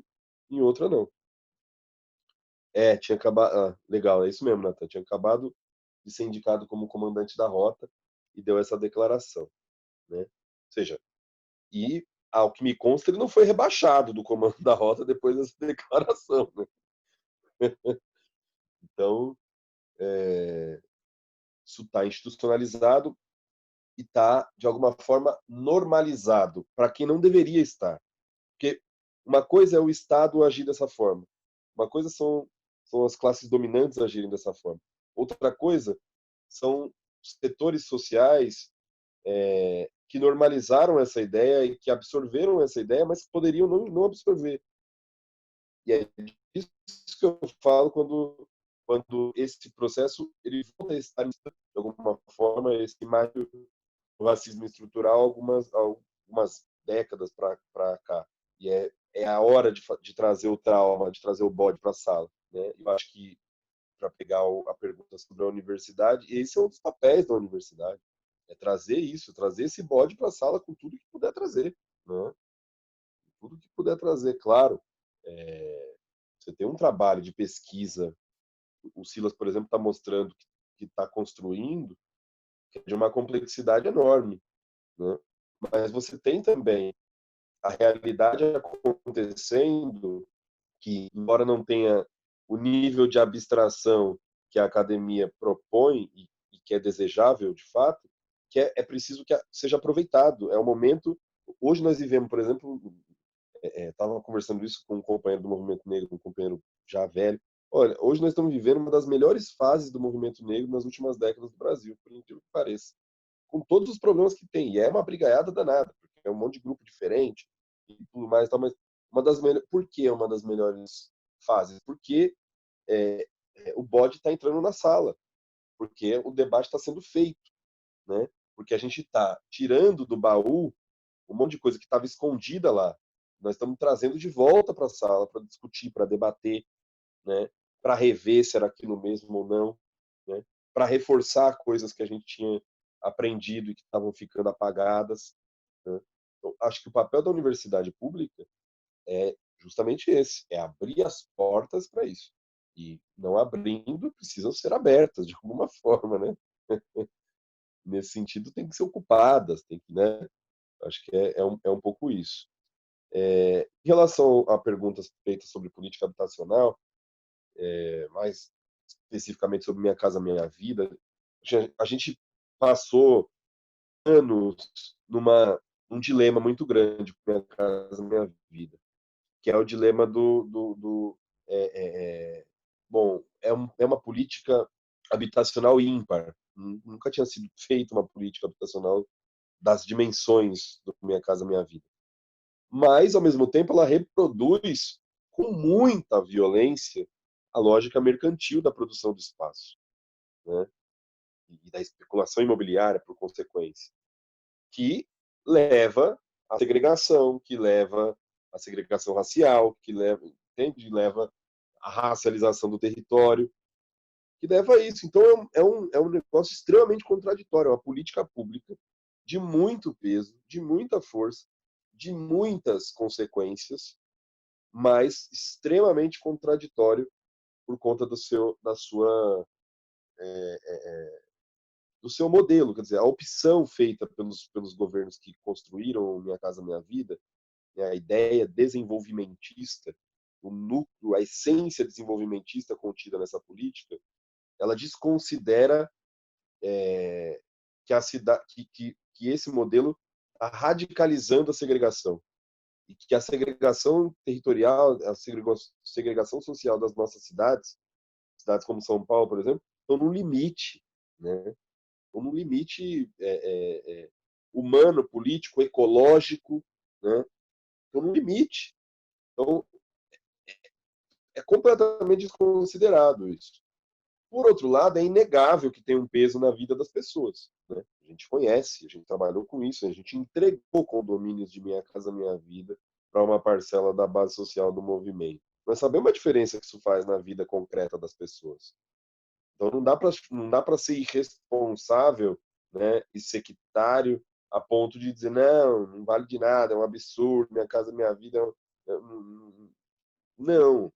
em outra não. Tinha acabado. Legal, é isso mesmo, Nathan. Tinha acabado de ser indicado como comandante da rota e deu essa declaração, né? Ou seja, e ao que me consta, ele não foi rebaixado do comando da rota depois dessa declaração, né? Então, isso está institucionalizado. e está, de alguma forma, normalizado para quem não deveria estar. Porque uma coisa é o Estado agir dessa forma, uma coisa são as classes dominantes agirem dessa forma. Outra coisa são setores sociais que normalizaram essa ideia e que absorveram essa ideia, mas poderiam não absorver. E é disso que eu falo quando esse processo ele volta a estar, de alguma forma, esse imagem do racismo estrutural algumas décadas para cá. E é a hora de trazer o trauma, de trazer o bode para a sala. Né? Eu acho que, para pegar a pergunta sobre a universidade, esse é um dos papéis da universidade. É trazer isso, trazer esse bode para a sala com tudo que puder trazer. Né? Tudo que puder trazer, claro. Você tem um trabalho de pesquisa, o Silas, por exemplo, está mostrando que está construindo, que é de uma complexidade enorme. Né? Mas você tem também a realidade acontecendo, que, embora não tenha o nível de abstração que a academia propõe e que é desejável, de fato, que é preciso que seja aproveitado. É o momento. Hoje nós vivemos, por exemplo, estava conversando isso com um companheiro do movimento negro, um companheiro já velho. Olha, hoje nós estamos vivendo uma das melhores fases do movimento negro nas últimas décadas do Brasil, por incrível que pareça. Com todos os problemas que tem. E é uma brigaiada danada, porque é um monte de grupo diferente e tudo mais. Mas por que é uma das melhores fases? Porque o bode está entrando na sala, porque o debate está sendo feito, né? Porque a gente está tirando do baú um monte de coisa que estava escondida lá. Nós estamos trazendo de volta para a sala para discutir, para debater, né? Para rever se era aquilo mesmo ou não, né? Para reforçar coisas que a gente tinha aprendido e que estavam ficando apagadas. Né? Então, acho que o papel da universidade pública é justamente esse, é abrir as portas para isso. E não abrindo, precisam ser abertas de alguma forma, né? Nesse sentido, tem que ser ocupadas, tem que, né? Acho que é um pouco isso. Em relação a perguntas feitas sobre política habitacional, mais especificamente sobre Minha Casa Minha Vida, a gente passou anos num dilema muito grande com Minha Casa Minha Vida, que é o dilema bom, é uma política habitacional ímpar. Nunca tinha sido feita uma política habitacional das dimensões do Minha Casa Minha Vida. Mas, ao mesmo tempo, ela reproduz com muita violência a lógica mercantil da produção do espaço, né? E da especulação imobiliária, por consequência, que leva à segregação, que leva à segregação racial, que leva à racialização do território, que leva a isso. Então, é um negócio extremamente contraditório, é uma política pública de muito peso, de muita força, de muitas consequências, mas extremamente contraditório por conta do seu modelo, quer dizer, a opção feita pelos governos que construíram Minha Casa Minha Vida, né, a ideia desenvolvimentista, o núcleo, a essência desenvolvimentista contida nessa política, ela desconsidera que a cidade, que esse modelo está radicalizando a segregação e que a segregação territorial, a segregação social das nossas cidades como São Paulo, por exemplo, estão no limite, né? Estão no limite humano, político, ecológico, né? Estão no limite. Então, é completamente desconsiderado isso. Por outro lado, é inegável que tem um peso na vida das pessoas. Né? A gente conhece, a gente trabalhou com isso, a gente entregou condomínios de Minha Casa Minha Vida para uma parcela da base social do movimento. Nós sabemos a diferença que isso faz na vida concreta das pessoas. Então não dá para ser irresponsável, né, e sectário a ponto de dizer não vale de nada, é um absurdo, Minha Casa Minha Vida. Não,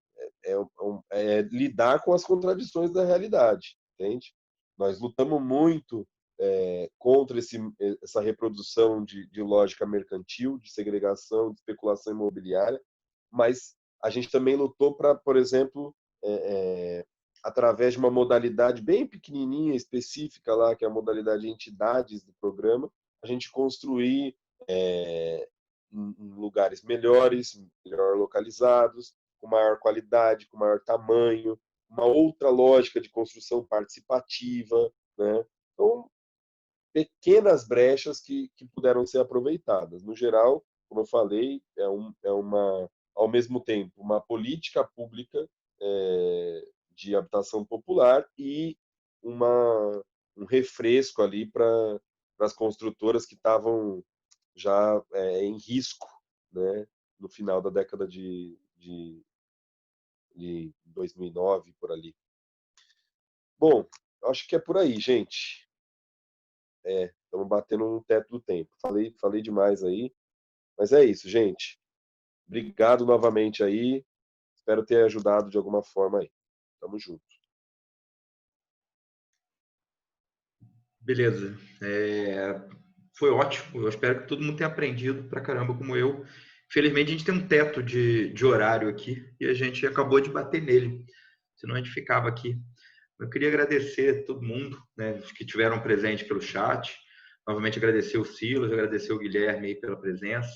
é lidar com as contradições da realidade, entende? Nós lutamos muito contra essa reprodução de lógica mercantil, de segregação, de especulação imobiliária, mas a gente também lutou para, por exemplo, através de uma modalidade bem pequenininha, específica lá, que é a modalidade de entidades do programa, a gente construir em lugares melhores, melhor localizados, com maior qualidade, com maior tamanho, uma outra lógica de construção participativa, né? Então, pequenas brechas que puderam ser aproveitadas. No geral, como eu falei, ao mesmo tempo, uma política pública de habitação popular e um refresco ali para as construtoras que estavam já em risco, né, no final da década de 2009, por ali. Bom, acho que é por aí, gente. Estamos batendo no teto do tempo. Falei demais aí, mas é isso, gente. Obrigado novamente aí. Espero ter ajudado de alguma forma aí. Tamo junto.
Beleza. Foi ótimo. Eu espero que todo mundo tenha aprendido pra caramba como eu. Felizmente, a gente tem um teto de horário aqui e a gente acabou de bater nele. Senão a gente ficava aqui. Eu queria agradecer a todo mundo, né, os que tiveram presente pelo chat. Novamente agradecer o Silas, agradecer o Guilherme aí pela presença.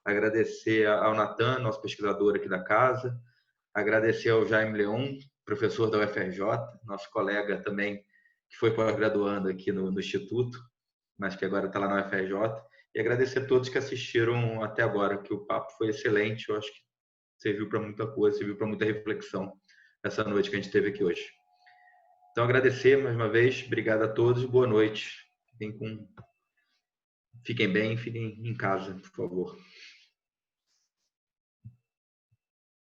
Agradecer ao Natan, nosso pesquisador aqui da casa. Agradecer ao Jaime Leon, professor da UFRJ, nosso colega também, que foi pós-graduando aqui no Instituto, mas que agora está lá na UFRJ. E agradecer a todos que assistiram até agora, que o papo foi excelente. Eu acho que serviu para muita coisa, serviu para muita reflexão essa noite que a gente teve aqui hoje. Então, agradecer mais uma vez. Obrigado a todos. Boa noite. Fiquem bem, fiquem em casa, por favor.